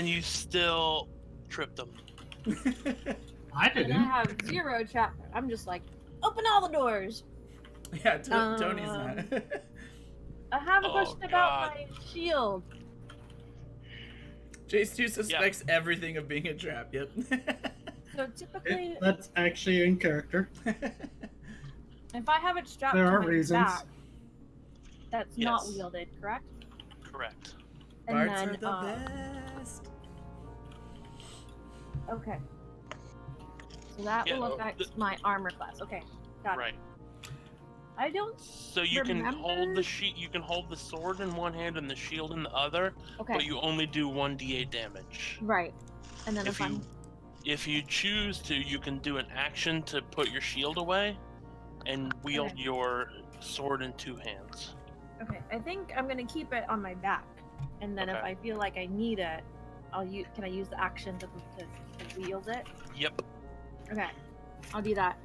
you still trip them. I And I didn't. have 0 trap. I'm just like, open all the doors. Yeah, Tony's not. I have a Oh, question about God. my shield. Jace 2 suspects everything of being a trap. Yep. So typically, That's actually in character. if I have it strapped There to are my reasons. back, that's not Yes. wielded, correct? Correct. And Bards then, are the best. okay. So that Yeah, will affect my armor class. Okay, got it. Right. I don't. So you can hold Remember- the you can hold the sword in one hand and the shield in the other, Okay. but you only do 1d8 damage. Right. And then If you choose to, you can do an action to put your shield away and wield Okay. your sword in 2 hands. Okay, I think I'm gonna keep it on my back, and then if Okay. I feel like I need it, Can I use the action to wield it? Yep. Okay, I'll do that.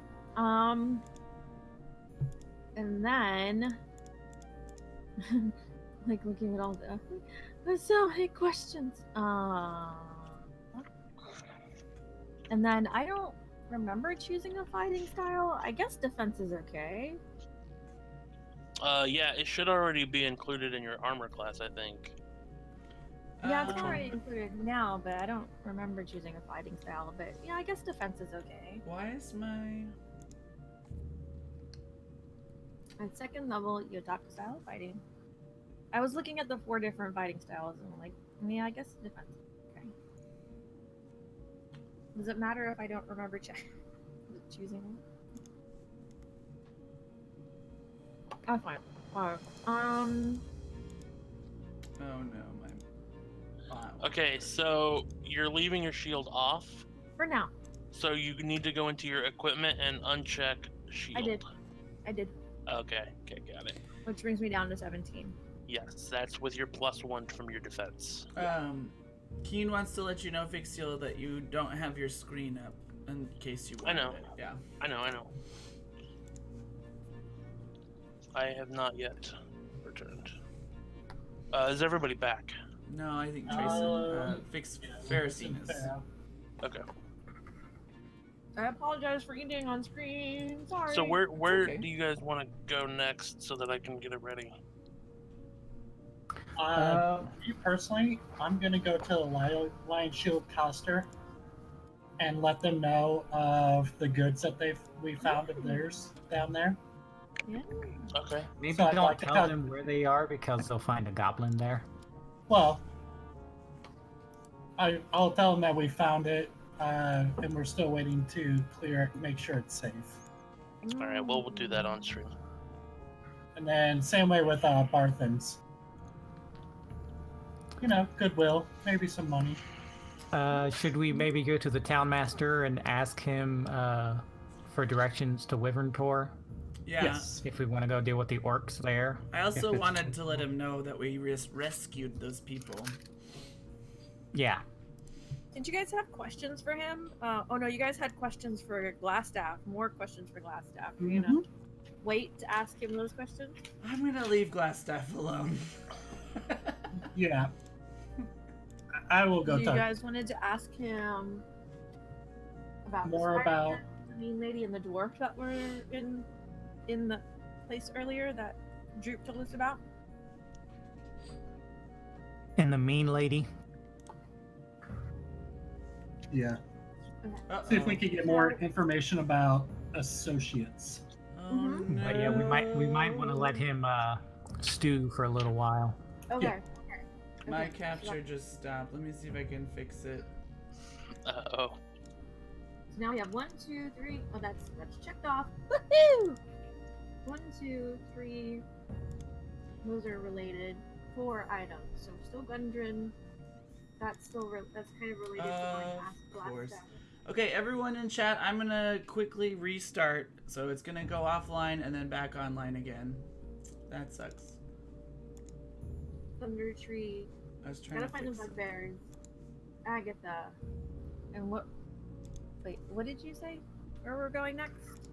And then, like looking at all the, there's so many questions. And then I don't remember choosing a fighting style. I guess defense is okay. Yeah, it should already be included in your armor class, I think. Yeah, it's Um, already included now, but I don't remember choosing a fighting style. But yeah, I guess defense is okay. Why is my At second level, you adopt a style of fighting. I was looking at the 4 different fighting styles and I'm like, yeah, I guess defense. Okay. Does it matter if I don't remember choosing one? Oh, fine. Oh no, my. Okay, so you're leaving your shield off. For now. So you need to go into your equipment and uncheck shield. I did. Okay, got it. Which brings me down to 17. Yes, that's with your +1 from your defense. Keen wants to let you know, Fixiel, that you don't have your screen up in case you want I know. it. Yeah. I know. I have not yet returned. Is everybody back? No, I think Ferricine is. Okay. I apologize for eating on screen. Sorry. So where okay. do you guys want to go next so that I can get it ready? Me personally, I'm gonna go to the Lion Shield Coster and let them know of the goods that we found of theirs down there. Yeah. Okay. Maybe So I'd don't like to tell have- them where they are because they'll find a goblin there. Well, I'll tell them that we found it, and we're still waiting to clear it, make sure it's safe. All right. Well, we'll do that on stream. And then same way with Barthens. You know, goodwill, maybe some money. Should we maybe go to the town master and ask him for directions to Wyvern Tor Yeah. Yes. if we want to go deal with the orcs there? I also If it's- wanted to let him know that we rescued those people. Yeah. Did you guys have questions for him? Oh no, you guys had questions for Glassstaff. More questions for Glassstaff. Are you gonna wait to ask him those questions? I'm gonna leave Glassstaff alone. Yeah. I will go You talk. guys wanted to ask him about More the about- spider, the mean lady, and the dwarf that were in the place earlier that Droop told us about. And the mean lady. Yeah. Uh-oh. See if we can get more information about associates. Oh, no. But yeah, we might want to let him stew for a little while. Okay. Yeah. My Okay. capture just stopped. Let me see if I can fix it. Oh. So now we have 1, 2, 3. Oh, that's checked off. Woohoo! 1, 2, 3. Those are related. 4 items. So still Gundren. That's still that's kind of related to Of course. Glassstaff. Okay, everyone in chat, I'm gonna quickly restart. So it's gonna go offline and then back online again. That sucks. Thunder Tree. I was trying Gotta to find the fix it. bugbears. Agatha. And what? Wait, what did you say? Where we're going next?